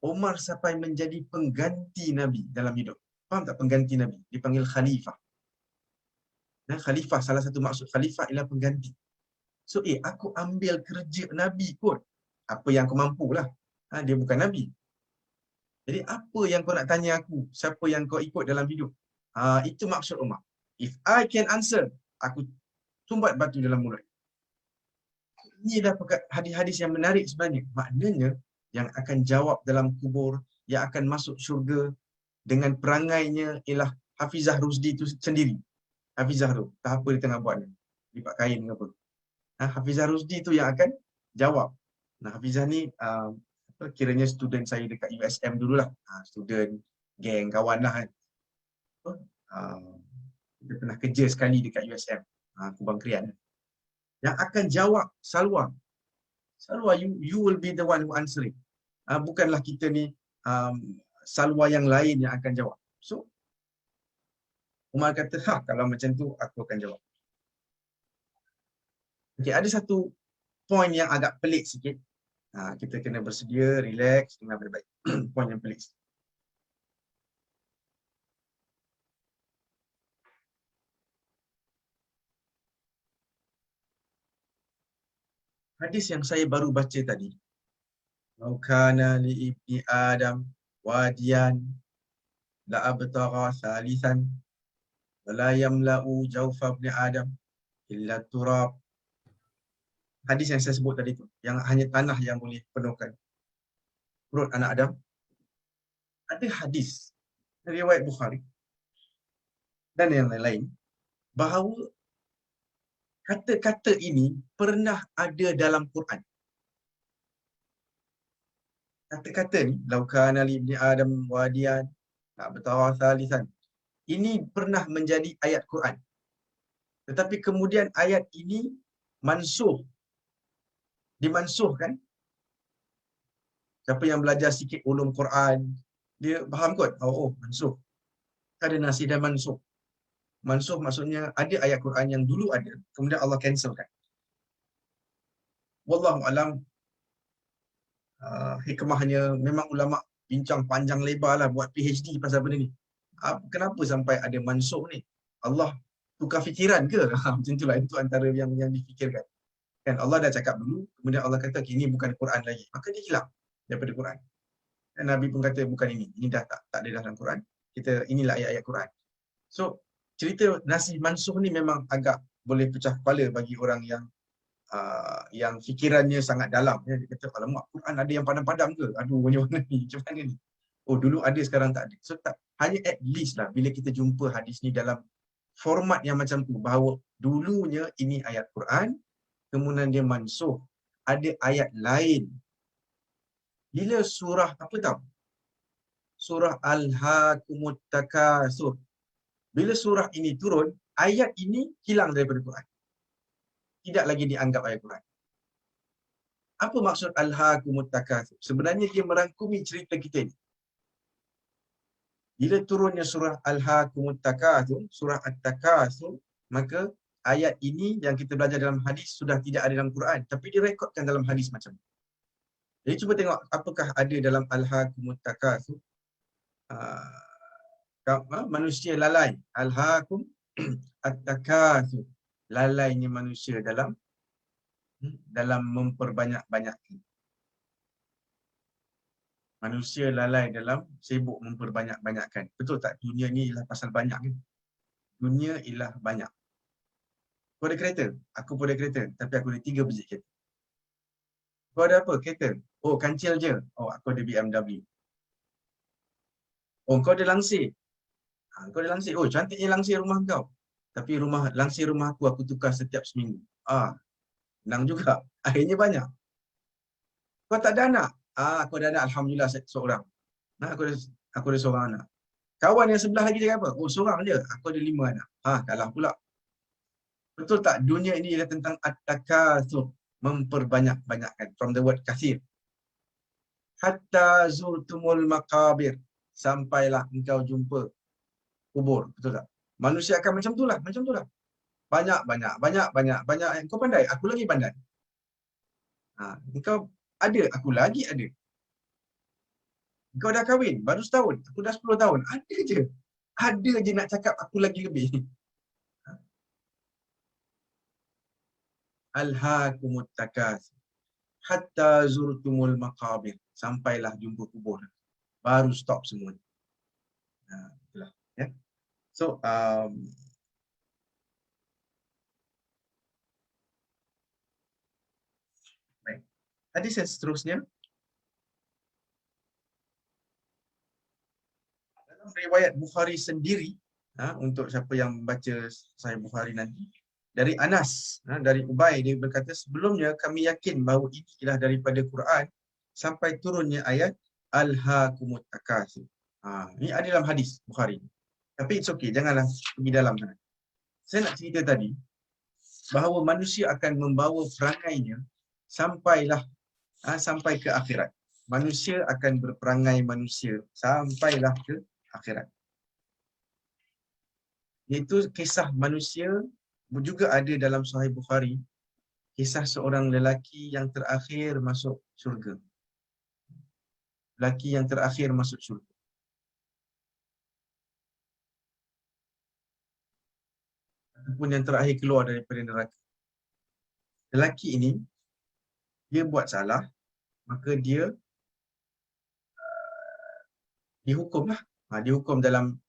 Umar sampai menjadi pengganti Nabi dalam hidup. Faham tak pengganti Nabi? Dipanggil khalifah. Dan khalifah, salah satu maksud khalifah ialah pengganti. So, aku ambil kerja Nabi kot. Apa yang aku mampu lah. Dia bukan Nabi. Jadi, apa yang kau nak tanya aku? Siapa yang kau ikut dalam hidup? Itu maksud Umar. If I can answer, aku sumbat batu dalam mulut. Ini dah hadis-hadis yang menarik sebenarnya. Maknanya, yang akan jawab dalam kubur, yang akan masuk syurga dengan perangainya ialah Hafizah Rusdi itu sendiri. Hafizah tu, tak apa dia tengah buat ni. Lipat kain ke apa. Hafizah Rusdi tu yang akan jawab. Hafizah ni kiranya student saya dekat USM dululah. Student, geng, kawan lah kan. Kita pernah kerja sekali dekat USM. Kubang Krian. Yang akan jawab Salwa. Salwa, you will be the one who answering. Bukanlah kita ni Salwa yang lain yang akan jawab. So, Umar kata, kalau macam tu, aku akan jawab. Okay, ada satu poin yang agak pelik sikit. Kita kena bersedia, relax, dengar baik-baik. Poin yang pelik. Hadis yang saya baru baca tadi. Lau kana li ibni Adam wadiyan la abtagha thalithan wa la yamla'u jawfa ibni Adam illa turab. Hadis yang saya sebut tadi tu, yang hanya tanah yang boleh penuhkan perut anak Adam. Ada hadis riwayat Bukhari dan yang lain-lain bahawa kata-kata ini pernah ada dalam Quran. Kata-kata ni, lau kana li ibni Adam wadiyan la abtagha thalithan. Ini pernah menjadi ayat Quran. Tetapi kemudian ayat ini dimansuhkan. Siapa yang belajar sikit ulum Quran, dia faham kot. Mansuh. Ada nasih dan mansuh. Mansuh maksudnya ada ayat Quran yang dulu ada, kemudian Allah cancelkan. Wallahu alam, hikmahnya memang ulama bincang panjang lebar lah, buat PhD pasal benda ni. Kenapa sampai ada mansuh ni? Allah tukar fikiran ke? Macam itulah, itu antara yang difikirkan. Kan Allah dah cakap dulu, kemudian Allah kata ini bukan Quran lagi. Maka dia hilang daripada Quran. Dan Nabi pun kata bukan ini dah tak ada dalam Quran. Inilah ayat-ayat Quran. So, cerita nasih mansuh ni memang agak boleh pecah kepala bagi orang yang fikirannya sangat dalam. Ya. Dia kata, alamak, Quran ada yang padam-padam ke? Aduh, macam mana ni? Macam mana ni? Oh, dulu ada, sekarang tak ada. So, hanya at least lah bila kita jumpa hadis ni dalam format yang macam tu, bahawa dulunya ini ayat Quran, kemudian dia mansuh. Ada ayat lain. Bila surah, apa tahu? Surah Al-Hakumut Takasur. Bila surah ini turun, ayat ini hilang daripada Quran. Tidak lagi dianggap ayat Quran. Apa maksud Al-Hakumut Takasur? Sebenarnya dia merangkumi cerita kita ni. Bila turunnya surah Al-Hakumut Takasur, surah At-Takasur, maka ayat ini yang kita belajar dalam hadis sudah tidak ada dalam Quran, tapi direkodkan dalam hadis macam ni. Jadi cuba tengok apakah ada dalam Al-Hakumut Takasur. Manusia lalai. Al-Hakum At-Takasur. Lalainya manusia dalam memperbanyak-banyakkan. Manusia lalai dalam sibuk memperbanyak-banyakkan. Betul tak? Dunia ni ialah pasal banyak kan? Dunia ialah banyak. Kau ada kereta? Aku pun ada kereta. Tapi aku ada 3 biji kereta. Kau ada apa? Kereta? Oh, kancil je. Oh, aku ada BMW. Oh, kau ada langsir. Kau ada langsir. Oh, cantiknya langsir rumah kau. Tapi langsir rumah aku tukar setiap seminggu. Senang juga. Akhirnya banyak. Kau tak ada anak? Aku ada anak. Alhamdulillah seorang. Aku ada seorang anak. Kawan yang sebelah lagi dia apa? Oh, seorang je. Aku ada 5 anak. Kalah pula. Betul tak? Dunia ini ialah tentang at-takasur. Memperbanyak-banyakkan. From the word kasir. Hatta zurtumul maqabir. Sampailah engkau jumpa kubur. Betul tak? Manusia akan macam itulah. Banyak. Kau pandai? Aku lagi pandai. Engkau ada? Aku lagi ada. Kau dah kahwin? Baru setahun. Aku dah 10 tahun. Ada je nak cakap aku lagi lebih. Alhaakumut takasur hatta zurtumul maqabir. Sampailah jumpa kubur. Baru stop semua. Itulah. Ya. So, baik. Hadis yang seterusnya. Dalam riwayat Bukhari sendiri, untuk siapa yang baca Sahih Bukhari nanti, dari Anas, dari Ubay, dia berkata, sebelumnya kami yakin bahawa ini ialah daripada Quran sampai turunnya ayat Al-Hakumut Takasur. Ini ada dalam hadis Bukhari. Tapi it's okay, janganlah pergi dalam sana. Saya nak cerita tadi bahawa manusia akan membawa perangainya sampai ke akhirat. Manusia akan berperangai manusia sampailah ke akhirat. Iaitu kisah manusia juga ada dalam Sahih Bukhari, kisah seorang lelaki yang terakhir masuk syurga. Lelaki yang terakhir masuk syurga. Ataupun yang terakhir keluar daripada neraka. Lelaki ini, dia buat salah, maka dia dihukumlah. Dihukum dalam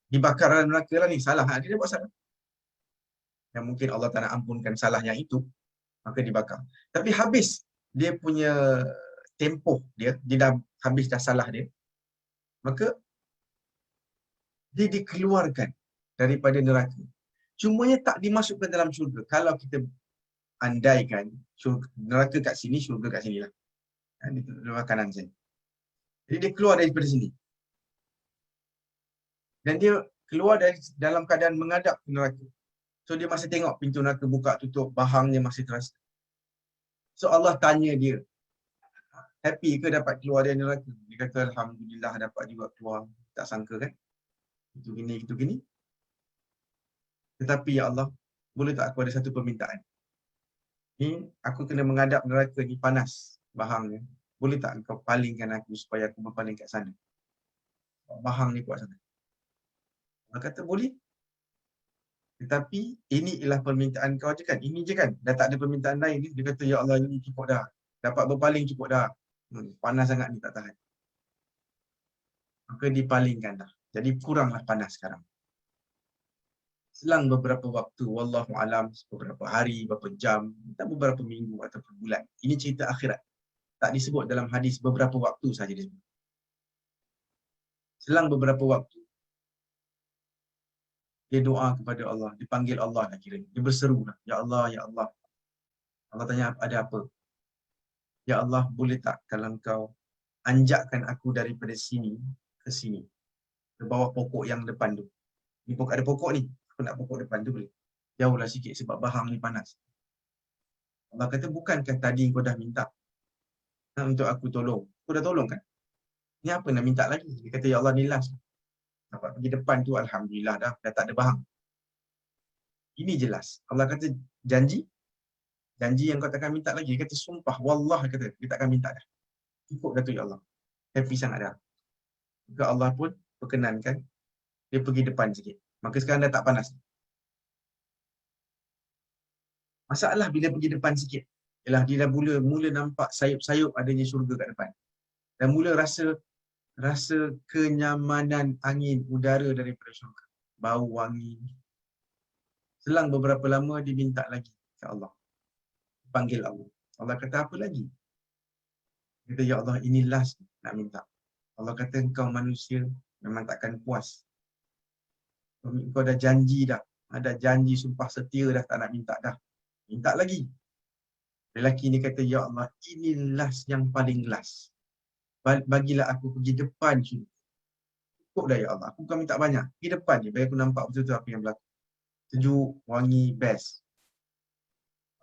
dibakar dalam neraka lah ni. Salah. Dia buat salah. Yang mungkin Allah tak nak ampunkan salahnya itu, maka dibakar. Tapi habis dia punya tempoh dia dah habis dah salah dia, maka dia dikeluarkan daripada neraka. Cumanya tak dimasukkan dalam syurga. Kalau kita andaikan neraka kat sini, syurga kat sini lah. Di luar kanan saya. Jadi dia keluar daripada sini. Dan dia keluar dalam keadaan menghadap ke neraka. So dia masih tengok pintu neraka buka tutup, bahangnya masih terasa. So Allah tanya dia, happy ke dapat keluar dari neraka? Dia kata, alhamdulillah dapat juga keluar. Tak sangka kan? itu gini. Tetapi ya Allah, boleh tak aku ada satu permintaan? Ni aku kena menghadap neraka ni panas bahangnya. Boleh tak engkau palingkan aku supaya aku berpaling kat sana? Bahang ni kuat sangat. Allah kata boleh. Tetapi ini ialah permintaan kau je kan? Ini je kan? Dah tak ada permintaan lain ni. Dia kata, ya Allah, ini cukup dah. Dapat berpaling cukup dah. Panas sangat ni, tak tahan. Maka dipalingkan dah. Jadi kuranglah panas sekarang. Selang beberapa waktu, wallahu alam, beberapa hari, beberapa jam, dan beberapa minggu ataupun bulan. Ini cerita akhirat. Tak disebut dalam hadis, beberapa waktu saja disebut. Selang beberapa waktu, dia doa kepada Allah, dipanggil Allah lah kira. Dia berseru lah, ya Allah, ya Allah. Allah tanya, ada apa? Ya Allah, boleh tak kalau kau anjakkan aku daripada sini ke sini, ke bawah pokok yang depan tu. Ni pokok, ada pokok ni, aku nak pokok depan tu boleh? Jauhlah sikit sebab bahang ni panas. Allah kata, bukankah tadi kau dah minta untuk aku tolong? Aku dah tolong kan? Ni apa nak minta lagi? Dia kata, ya Allah, ni last. Dapat pergi depan tu, alhamdulillah dah tak ada bahang. Ini jelas. Allah kata, janji yang kau takkan minta lagi. Dia kata, sumpah, wallah, kata, dia takkan minta dah. Cukup dah tu, ya Allah. Happy sangat dah. Maka Allah pun perkenankan dia pergi depan sikit. Maka sekarang dah tak panas. Masalah bila pergi depan sikit, ialah dia dah mula nampak sayup-sayup adanya syurga kat depan. Dan mula rasa kenyamanan angin udara daripada syurga. Bau wangi. Selang beberapa lama dia minta lagi ke Allah. Panggil Allah. Allah kata, apa lagi? Dia kata, ya Allah, ini last nak minta. Allah kata, engkau manusia memang takkan puas. Kau dah janji dah. Ada janji sumpah setia dah, tak nak minta dah. Minta lagi. Lelaki ni kata, ya Allah, ini last yang paling last. Bagilah aku pergi depan sini. Cukup dah ya Allah. Aku bukan minta banyak. Pergi depan je. Biar aku nampak betul-betul apa yang berlaku. Sejuk, wangi, best.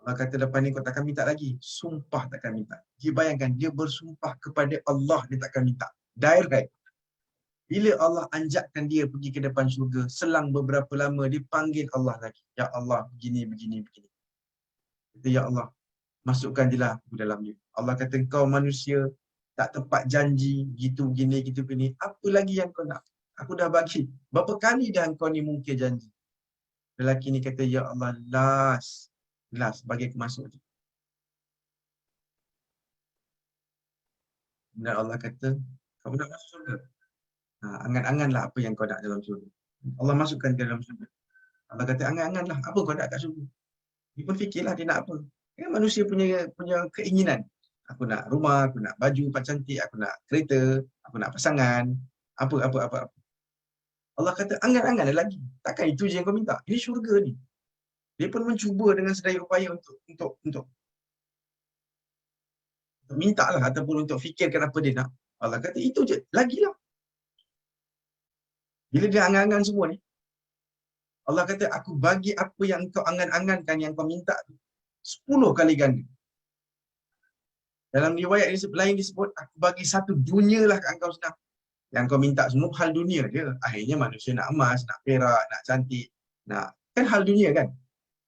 Allah kata, depan ni kau takkan minta lagi. Sumpah takkan minta. Dia bayangkan, dia bersumpah kepada Allah, dia takkan minta. Direct. Bila Allah anjakkan dia pergi ke depan syurga, selang beberapa lama, dia panggil Allah lagi. Ya Allah, begini. Kata, ya Allah, masukkan je lah aku dalam dia. Allah kata, kau manusia, tak tepat janji, gitu gini. Apa lagi yang kau nak? Aku dah bagi. Berapa kali dah kau ni mungkir janji? Lelaki ni kata, ya Allah, last, bagi aku masuk je. Dan Allah kata, kau nak masuk syurga? Angan-anganlah apa yang kau nak dalam syurga. Allah masukkan ke dalam syurga. Allah kata, angan-anganlah apa kau nak kat syurga. Dia pun fikirlah dia nak apa. Kan manusia punya keinginan. Aku nak rumah, aku nak baju empat cantik, aku nak kereta, aku nak pasangan, apa. Allah kata, angan-angan ada lagi. Takkan itu je yang kau minta. Ini syurga ni. Dia pun mencuba dengan sedaya upaya untuk minta lah ataupun untuk fikirkan apa dia nak. Allah kata, itu je. Lagilah. Bila dia angan-angan semua ni, Allah kata, aku bagi apa yang kau angan-angankan, yang kau minta tu, 10 kali ganda. Dalam riwayat lain disebut, aku bagi satu dunia lah kat engkau senang. Yang kau minta semua hal dunia je. Akhirnya manusia nak emas, nak perak, nak cantik, kan hal dunia kan.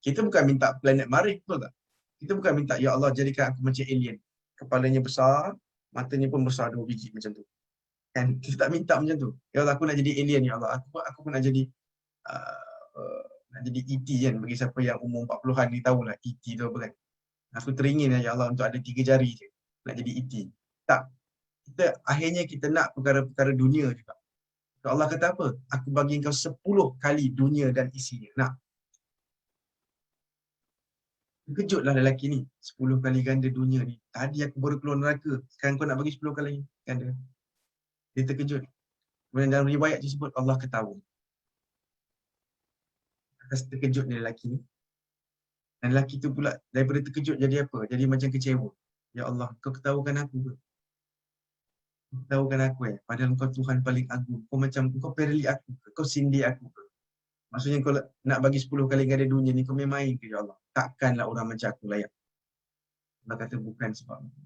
Kita bukan minta planet Marikh, betul tak? Kita bukan minta, ya Allah, jadikan aku macam alien. Kepalanya besar, matanya pun besar 2 biji macam tu. Kan? Kita tak minta macam tu. Ya Allah, aku nak jadi alien, ya Allah. Aku pun nak jadi ET kan. Bagi siapa yang umur 40-an ni tahulah ET tu apa kan. Aku teringin ya Allah untuk ada 3 jari je. Nak jadi ET. Tak. Akhirnya kita nak perkara-perkara dunia juga. Allah kata apa? Aku bagi kau 10 kali dunia dan isinya. Nak. Terkejutlah lelaki ni. 10 kali ganda dunia ni. Tadi aku baru keluar neraka. Sekarang kau nak bagi 10 kali ganda. Dia terkejut. Kemudian dalam riwayat disebut Allah ketawa. Atas terkejutnya lelaki ni. Dan lelaki tu pula daripada terkejut jadi apa? Jadi macam kecewa. Ya Allah, kau ketawakan aku ke? Kau ketawakan aku Padahal kau Tuhan paling agung. Kau perli aku ke? Kau sindir aku ke? Maksudnya kau nak bagi 10 kali ganda dunia ni, kau main-main ke ya Allah? Takkanlah orang macam aku layak. Allah kata bukan sebab itu.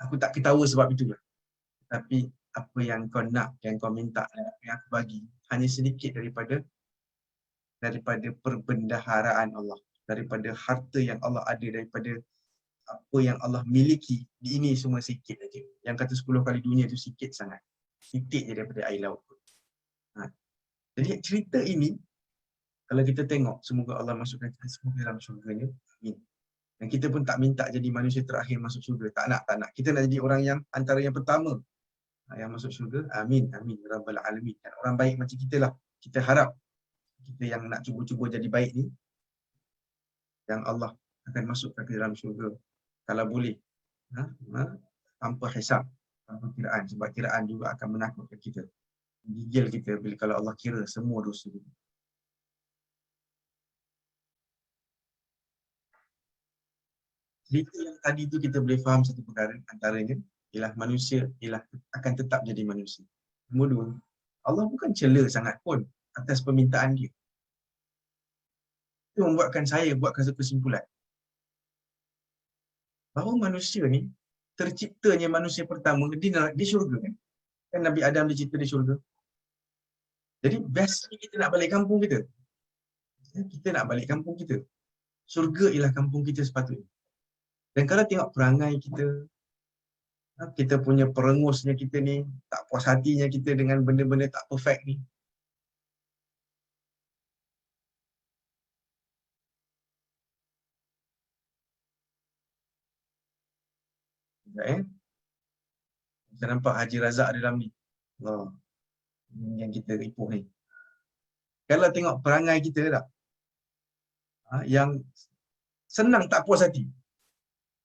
Aku tak ketawa sebab itulah. Tapi apa yang kau nak, yang kau minta, yang aku bagi, hanya sedikit daripada perbendaharaan Allah, daripada harta yang Allah ada, daripada apa yang Allah miliki. Ini semua sikit aja. Yang kata 10 kali dunia tu sikit sangat. Titik je daripada air laut. Jadi cerita ini, kalau kita tengok, semoga Allah masukkan kita semua dalam syurga-Nya. Amin. Dan kita pun tak minta jadi manusia terakhir masuk syurga. Tak nak. Kita nak jadi orang yang antara yang pertama yang masuk syurga. Amin. Amin. Rabbal alamin. Dan orang baik macam kita lah. Kita harap kita yang nak cuba-cuba jadi baik ni, yang Allah akan masukkan ke dalam syurga. Kalau boleh. Tanpa hisab. Tanpa kiraan. Sebab kiraan juga akan menakutkan kita. Gigil kita bila kalau Allah kira semua dosa kita. Cerita yang tadi tu kita boleh faham satu perkara, antaranya ialah manusia akan tetap jadi manusia. Nombor dua, Allah bukan cela sangat pun atas permintaan dia. Itu membuatkan saya buatkan satu kesimpulan bahawa manusia ni, terciptanya manusia pertama di syurga kan? Kan Nabi Adam dicipta di syurga. Jadi biasanya kita nak balik kampung kita. Kita nak balik kampung kita. Syurga ialah kampung kita sepatutnya. Dan kalau tengok perangai kita, kita punya perengusnya kita ni, tak puas hatinya kita dengan benda-benda tak perfect ni. Sekejap Kita nampak Haji Razak dalam ni. Yang kita ipuh ni. Kalau tengok perangai kita tak, yang senang tak puas hati,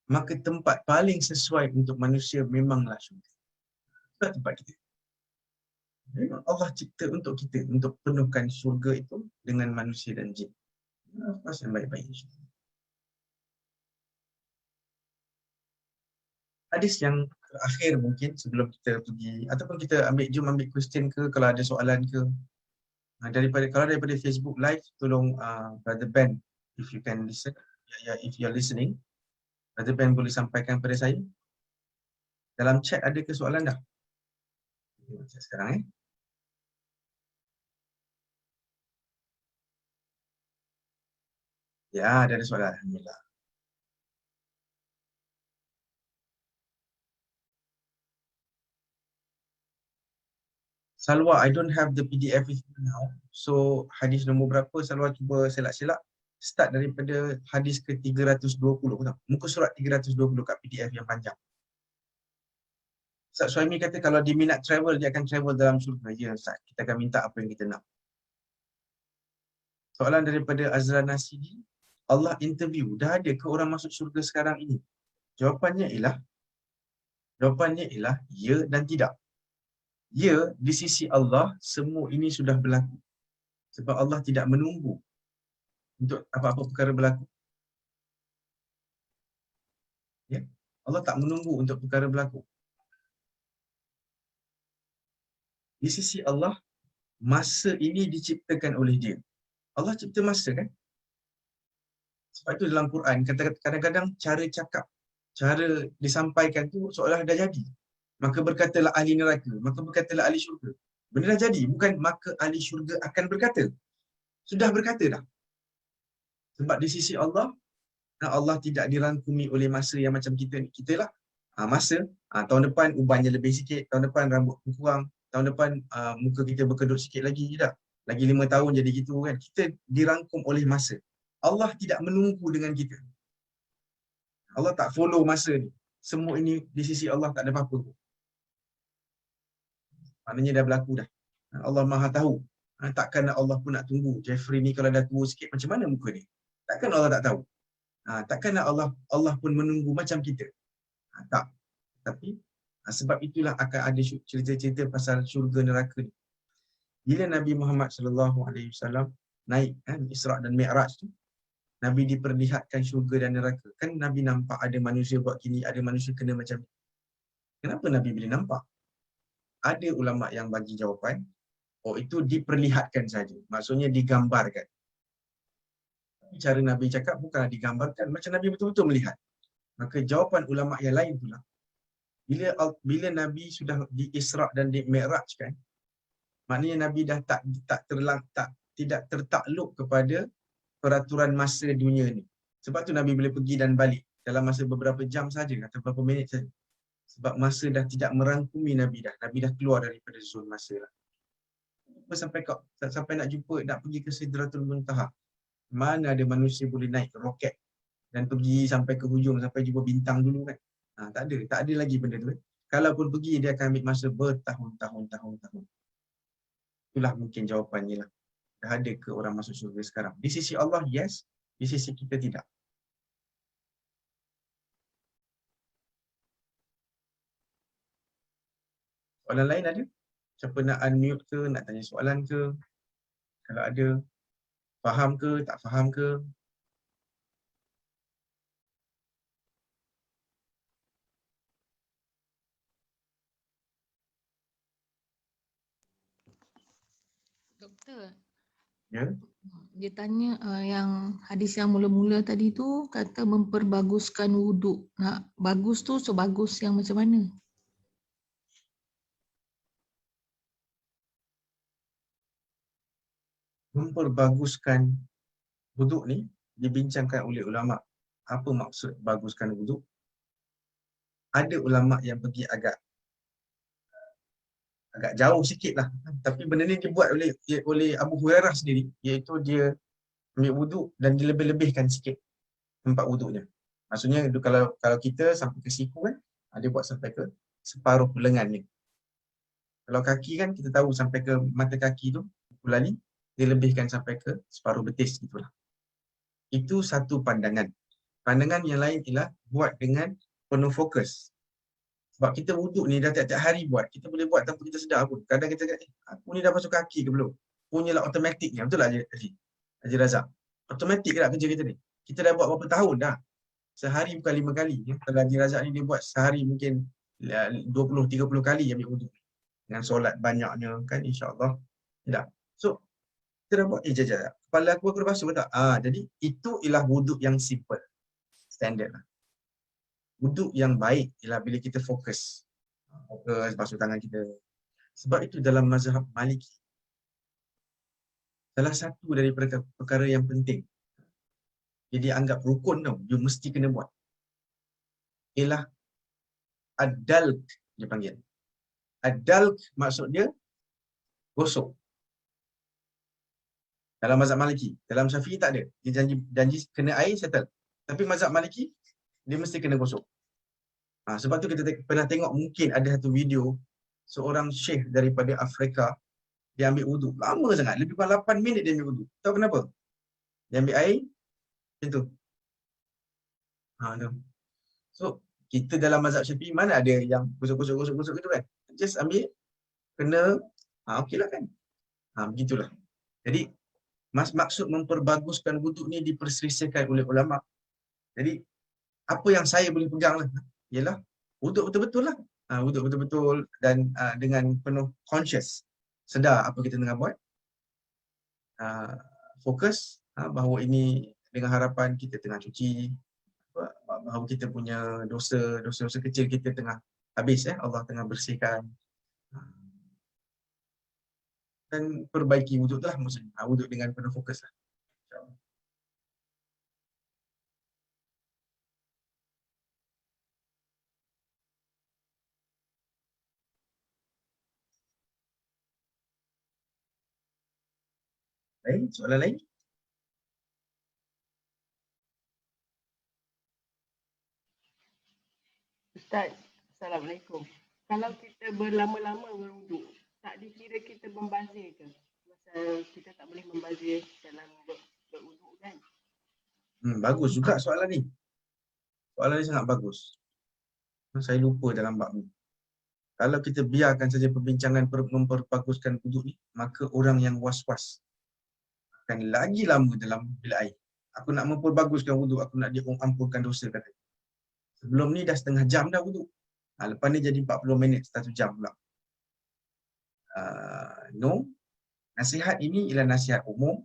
maka tempat paling sesuai untuk manusia memanglah syurga. Itulah tempat kita. Memang Allah cipta untuk kita, untuk penuhkan syurga itu dengan manusia dan jin. Nafas yang baik-baik. Hadis yang terakhir mungkin sebelum kita pergi, ataupun kita jom ambil question ke kalau ada soalan ke. Kalau daripada Facebook Live, tolong Brother Ben, if you can listen, if you are listening, Brother Ben boleh sampaikan pada saya. Dalam chat ada ke soalan dah? Tengok chat sekarang Ya, ada soalan. Alhamdulillah. Salwa, I don't have the PDF with me now. So, hadis nombor berapa? Salwa cuba selak-selak. Start daripada hadis ke 320. Muka surat 320 kat PDF yang panjang. Ustaz Suhaimi kata kalau dia minat travel, dia akan travel dalam syurga. Ya Ustaz, kita akan minta apa yang kita nak. Soalan daripada Azra Nasidi. Allah interview, dah ada ke orang masuk syurga sekarang ini? Jawapannya ialah ya dan tidak. Ya, di sisi Allah, semua ini sudah berlaku. Sebab Allah tidak menunggu untuk apa-apa perkara berlaku. Ya? Allah tak menunggu untuk perkara berlaku. Di sisi Allah, masa ini diciptakan oleh dia. Allah cipta masa kan? Sebab itu dalam Quran, kadang-kadang cara cakap, cara disampaikan tu seolah dah jadi. Maka berkatalah ahli neraka, maka berkatalah ahli syurga. Benda dah jadi, bukan maka ahli syurga akan berkata. Sudah berkata dah. Sebab di sisi Allah, Allah tidak dirangkumi oleh masa yang macam kita ni. Kita lah masa, tahun depan ubannya lebih sikit, tahun depan rambut kurang, tahun depan muka kita berkedut sikit lagi, tak? Lagi 5 tahun jadi gitu kan. Kita dirangkum oleh masa. Allah tidak menunggu dengan kita. Allah tak follow masa ni. Semua ini di sisi Allah tak ada apa-apa. Maknanya dah berlaku dah. Allah Maha tahu. Takkan Allah pun nak tunggu. Jeffrey ni kalau dah tua sikit macam mana muka dia? Takkan Allah tak tahu. Takkan Allah pun menunggu macam kita. Tak. Tapi sebab itulah akan ada cerita-cerita pasal syurga neraka ni. Bila Nabi Muhammad SAW naik Isra' dan Mi'raj tu, Nabi diperlihatkan syurga dan neraka. Kan Nabi nampak ada manusia buat gini, ada manusia kena macam ni. Kenapa Nabi boleh nampak? Ada ulama' yang bagi jawapan, itu diperlihatkan saja. Maksudnya digambarkan. Cara Nabi cakap bukanlah digambarkan, macam Nabi betul-betul melihat. Maka jawapan ulama' yang lain pula, Bila Nabi sudah di Isra' dan di Mi'raj kan, maknanya Nabi dah tidak tertakluk kepada peraturan masa dunia ni. Sebab tu Nabi boleh pergi dan balik dalam masa beberapa jam saja atau beberapa minit saja. Sebab masa dah tidak merangkumi Nabi dah. Nabi dah keluar daripada zon masa lah. Sampai nak jumpa, nak pergi ke Sidratul Muntaha. Mana ada manusia boleh naik roket dan pergi sampai ke hujung, sampai jumpa bintang dulu kan. Tak ada lagi benda tu. Kalaupun pergi, dia akan ambil masa bertahun-tahun. Itulah mungkin jawapannya lah. Dah ada ke orang masuk syurga sekarang? Di sisi Allah, yes. Di sisi kita, tidak. Soalan lain ada? Siapa nak unmute ke, nak tanya soalan ke? Kalau ada, faham ke, tak faham ke? Doktor, Ya. dia tanya yang hadis yang mula-mula tadi tu kata memperbaguskan wuduk. Nak bagus tu sebagus yang macam mana? Memperbaguskan wuduk ni dibincangkan oleh ulama. Apa maksud baguskan wuduk? Ada ulama yang pergi agak jauh sikit lah. Tapi benda ni dibuat oleh Abu Hurairah sendiri, iaitu dia ambil wuduk dan dia lebih-lebihkan sikit tempat wuduknya. Maksudnya kalau kita sampai ke siku kan, dia buat sampai ke separuh lengan ni. Kalau kaki kan kita tahu sampai ke mata kaki tu, ulali, dia lebihkan sampai ke separuh betis gitulah. Itu satu pandangan. Pandangan yang lain ialah buat dengan penuh fokus. Sebab kita wuduk ni dah tiap-tiap hari buat. Kita boleh buat tanpa kita sedar pun. Kadang kita kata, aku ni dah basuh kaki ke belum? Punyalah automatik ni. Betul lah Haji Razak? Automatik ke tak kerja kita ni? Kita dah buat berapa tahun dah. Sehari bukan 5 kali. Kalau Haji Razak ni dia buat sehari mungkin 20-30 kali ambil wuduk. Dengan solat banyaknya kan, insyaAllah. Tak. So, kita dah buat, jajak. Kepala aku dah basuh tak? Jadi, itu ialah wuduk yang simple. Standard lah. Wuduk yang baik ialah bila kita fokus. Fokus basuh tangan kita. Sebab itu dalam mazhab Maliki, salah satu dari perkara yang penting, jadi anggap rukun tau, you mesti kena buat, ialah ad-dalk, dia panggil. Ad-dalk maksud dia gosok. Dalam mazhab Maliki. Dalam Syafi'i tak ada. Dia janji kena air, settle. Tapi mazhab Maliki, dia mesti kena gosok. Sebab tu kita pernah tengok, mungkin ada satu video seorang syekh daripada Afrika, dia ambil wuduk. Lama sangat. Lebih kurang 8 minit dia ambil wuduk. Tahu kenapa? Dia ambil air, macam tu. Tu. So, kita dalam mazhab Syafi'i mana ada yang gosok-gosok gitu kan? Just ambil, kena, okey lah kan? Begitulah. Jadi, maksud memperbaguskan wuduk ni diperselisihkan oleh ulama. Jadi, apa yang saya boleh pegang lah, ialah wuduk betul-betul lah. Wuduk betul-betul dan dengan penuh conscious. Sedar apa kita tengah buat. Fokus bahawa ini dengan harapan kita tengah cuci, bahawa kita punya dosa kecil kita tengah habis, Allah tengah bersihkan. Dan perbaiki wuduk tu lah maksudnya. Wuduk dengan penuh fokus lah. Lain? Soalan lain? Ustaz, Assalamualaikum. Kalau kita berlama-lama berwuduk, tak dikira kita membazir ke? Masa kita tak boleh membazir dalam berwuduk kan? Bagus juga soalan ni. Soalan ni sangat bagus. Saya lupa dalam bab ni. Kalau kita biarkan saja perbincangan memperbaguskan wuduk ni, maka orang yang was-was akan lagi lama dalam bilik air. Aku nak memperbaguskan wuduk, aku nak diampunkan dosa kata. Sebelum ni dah setengah jam dah wuduk. Lepas ni jadi 40 minit, 1 jam pula. No. Nasihat ini ialah nasihat umum.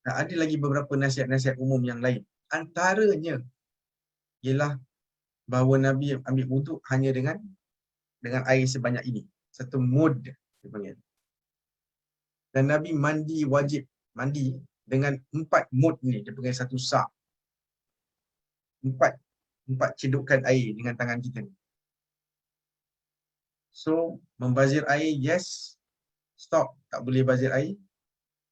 Dan ada lagi beberapa nasihat-nasihat umum yang lain. Antaranya ialah bahawa Nabi ambil wuduk hanya dengan air sebanyak ini. Satu mud dia panggil. Dan Nabi mandi wajib mandi dengan 4 mud ni, dia panggil satu sa'. 4 cedukan air dengan tangan kita ni. So, membazir air, yes. Stop, tak boleh bazir air.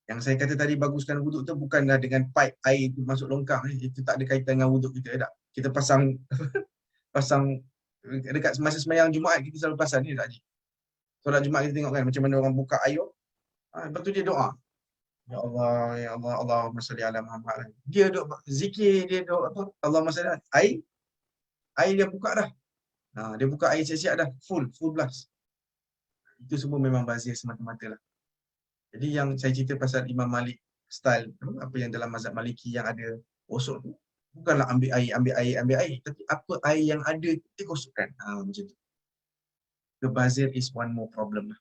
Yang saya kata tadi baguskan wuduk tu bukanlah dengan pipe air tu masuk longkang. Itu tak ada kaitan dengan wuduk kita. Tak. Kita pasang dekat masa sembahyang Jumaat kita selalu pasang ni tak. Solat Jumaat kita tengok kan macam mana orang buka ayub. Lepas tu dia doa. Ya Allah, ya Allah, Allahumma salli ala Muhammad. Dia duk zikir, dia duk apa? Allahumma salli. Air dia buka dah. Dia buka air siap-siap dah. Full blast. Itu semua memang bazir semata-mata lah. Jadi yang saya cerita pasal Imam Malik style, apa yang dalam mazhab Maliki yang ada gosok tu, bukanlah ambil air. Tapi apa air yang ada, kita gosokkan. Macam tu. The bazir is one more problem lah.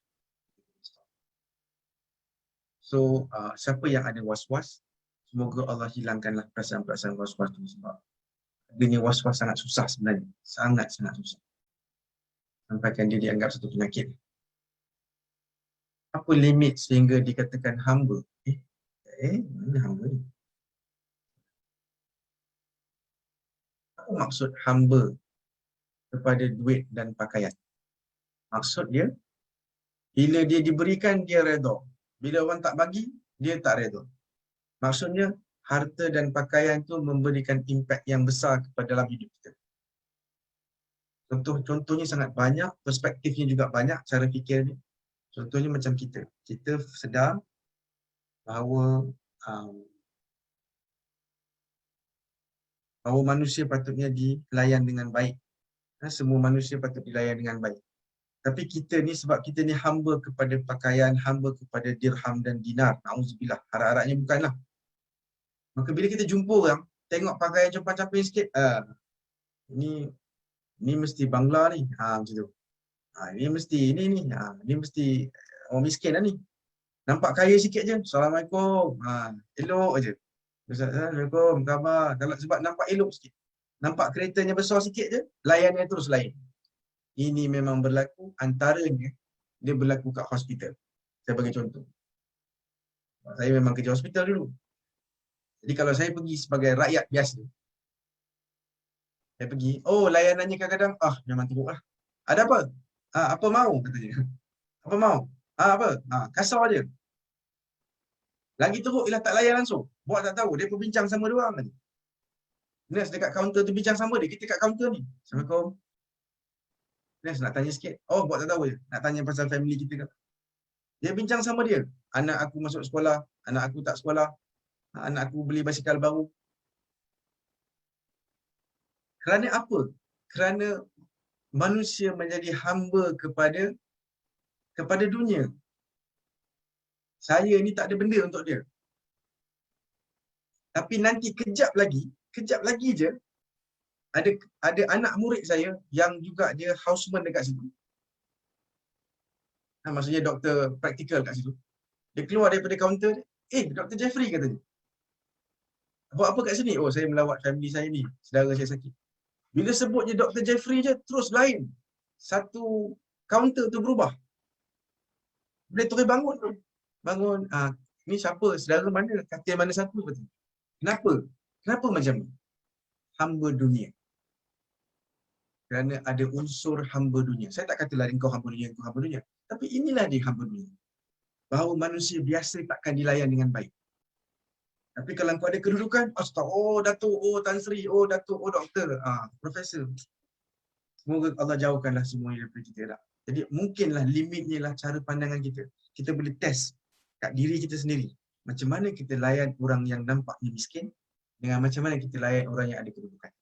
So, siapa yang ada was-was, semoga Allah hilangkanlah perasaan-perasaan was-was tu. Sebab adanya was-was sangat susah sebenarnya. Sangat-sangat susah. Sampaikan dia dianggap satu penyakit. Apa limit sehingga dikatakan hamba? Mana hamba ni? Apa maksud hamba kepada duit dan pakaian? Maksud dia, bila dia diberikan, dia redha. Bila orang tak bagi, dia tak redha. Maksudnya, harta dan pakaian tu memberikan impak yang besar kepada dalam hidup kita. Contohnya sangat banyak, perspektifnya juga banyak, cara fikirnya. Contohnya macam kita sedar bahawa manusia patutnya dilayan dengan baik. Semua manusia patut dilayan dengan baik. Tapi kita ni sebab kita ni hamba kepada pakaian, hamba kepada dirham dan dinar. Na'udzubillah, harap-harapnya bukanlah. Maka bila kita jumpa orang, tengok pakaian campur-campur sikit, ni mesti Bangla ni, macam tu. Ini mesti ni mesti orang miskin lah ni. Nampak kaya sikit je, Assalamualaikum. Elok aje. Assalamualaikum, khabar. Kalau sebab nampak elok sikit. Nampak keretanya besar sikit je, layannya terus lain. Ini memang berlaku, antaranya dia berlaku kat hospital. Saya bagi contoh. Saya memang kerja hospital dulu. Jadi kalau saya pergi sebagai rakyat biasa, saya pergi, layanannya kadang-kadang, memang teruk lah. Ada apa? Apa mau? Katanya. Apa mau? Apa? Kasar je. Lagi teruk ialah tak layan langsung. Buat tak tahu, dia pun bincang sama dia orang tadi. Nurse dekat kaunter tu bincang sama dia, kita kat kaunter ni. Assalamualaikum. Nurse nak tanya sikit. Buat tak tahu je. Nak tanya pasal family kita ke. Dia bincang sama dia. Anak aku masuk sekolah, anak aku tak sekolah, anak aku beli basikal baru. Kerana apa? Kerana manusia menjadi hamba kepada dunia. Saya ni tak ada benda untuk dia. Tapi nanti kejap lagi je, ada anak murid saya yang juga dia houseman dekat situ. Maksudnya doktor praktikal kat situ. Dia keluar daripada kaunter dia, Dr. Jeffrey katanya. Buat apa kat sini? Saya melawat family saya ni, saudara saya sakit. Bila sebut je Dr. Jeffrey je, terus lain. Satu kaunter tu berubah. Dia terus bangun. Ni siapa? Saudara mana? Katil mana satu? Betul. Kenapa macam ni? Hamba dunia. Kerana ada unsur hamba dunia. Saya tak katalah engkau hamba dunia. Tapi inilah dia hamba dunia. Bahawa manusia biasa takkan dilayan dengan baik. Tapi kalau kau ada kedudukan, Datuk, Tan Sri, Datuk, Doktor, Profesor. Semoga Allah jauhkanlah semua daripada kita dah. Jadi mungkinlah limitnya lah cara pandangan kita. Kita boleh test kat diri kita sendiri. Macam mana kita layan orang yang nampaknya miskin dengan macam mana kita layan orang yang ada kedudukan.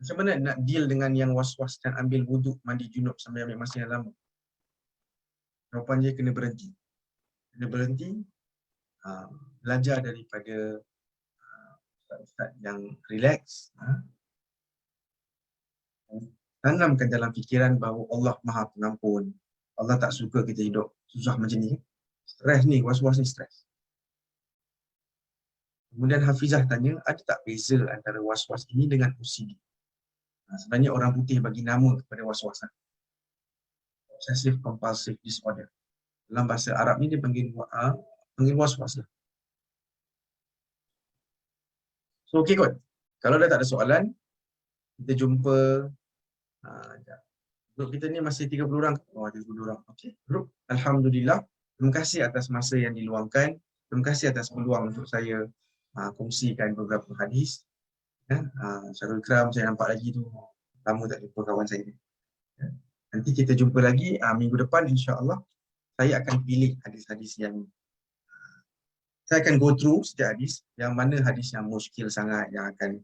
Macam mana nak deal dengan yang was-was dan ambil wuduk, mandi junub sampai ambil masa yang lama? Jawapannya kena berhenti. Belajar daripada ustaz yang relax. Tanamkan dalam fikiran bahawa Allah Maha Pengampun. Allah tak suka kita hidup susah macam ni. Stres ni, was-was ni stres. Kemudian Hafizah tanya, ada tak beza antara was-was ini dengan OCD? Sebenarnya orang putih bagi nama kepada was-was. Obsessive Compulsive Disorder. Dalam bahasa Arab ni dia panggil was-was lah. So okey kot. Kalau dah tak ada soalan, kita jumpa grup kita ni masih 30 orang. Oh, 30 orang. Okey. Grup, alhamdulillah. Terima kasih atas masa yang diluangkan. Terima kasih atas peluang untuk saya kongsikan beberapa hadis. Syarul Ikram saya nampak lagi tu. Lama tak jumpa kawan saya ni. Nanti kita jumpa lagi minggu depan, insya-Allah. Saya akan pilih hadis-hadis yang saya akan go through setiap hadis, yang mana hadis yang muskil sangat, yang akan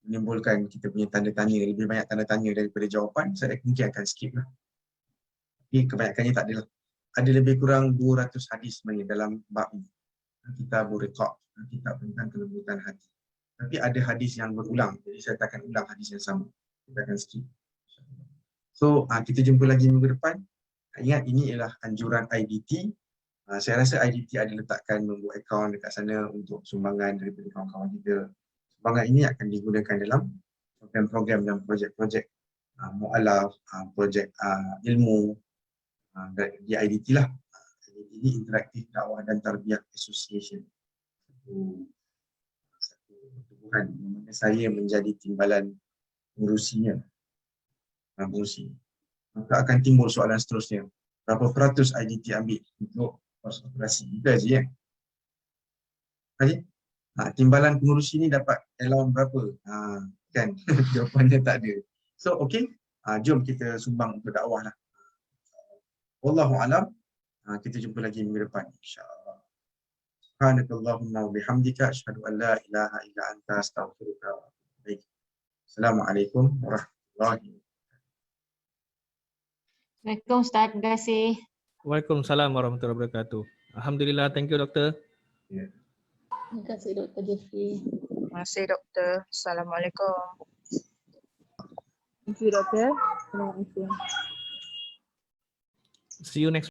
menimbulkan kita punya tanda tanya, lebih banyak tanda tanya daripada jawapan, saya mungkin akan skip lah. Tapi kebanyakannya tak adalah. Ada lebih kurang 200 hadis sebenarnya dalam bab ini. Kitabur Riqaq, kitab tentang kelembutan hati. Tapi ada hadis yang berulang, jadi saya tak akan ulang hadis yang sama. Kita akan skip. So, kita jumpa lagi minggu depan. Ingat, ini ialah anjuran IDT. Saya rasa IDT ada letakkan membuat akaun dekat sana untuk sumbangan daripada kawan-kawan kita. Sumbangan ini akan digunakan dalam program-program dan projek-projek mu'alaf, projek ilmu di IDT lah. IDT ini Interactive Dakwah dan Tarbiyah Association. Satu pertubuhan di mana saya menjadi timbalan pengurusinya. Maka akan timbul soalan seterusnya. Berapa peratus IDT ambil untuk kos operasi? Kita je kan? Okay? Timbalan pengurusi ni dapat allowance berapa? Kan? Jawapannya tak ada. So, okay. Jom kita sumbang untuk dakwah lah. Wallahu'alam. Kita jumpa lagi minggu depan, insyaAllah. Subhanakallahumma wa bihamdika asyhadu an la ilaha illa anta astaghfiruka wa atubu ilaik. Assalamualaikum warahmatullahi wabarakatuh. Assalamualaikum Ustaz, terima kasih. Waalaikumsalam warahmatullahi wabarakatuh. Alhamdulillah, thank you doktor. Terima kasih Dr. Jeffrey. Terima kasih doktor. Assalamualaikum. Thank you doktor. Assalamualaikum. See you next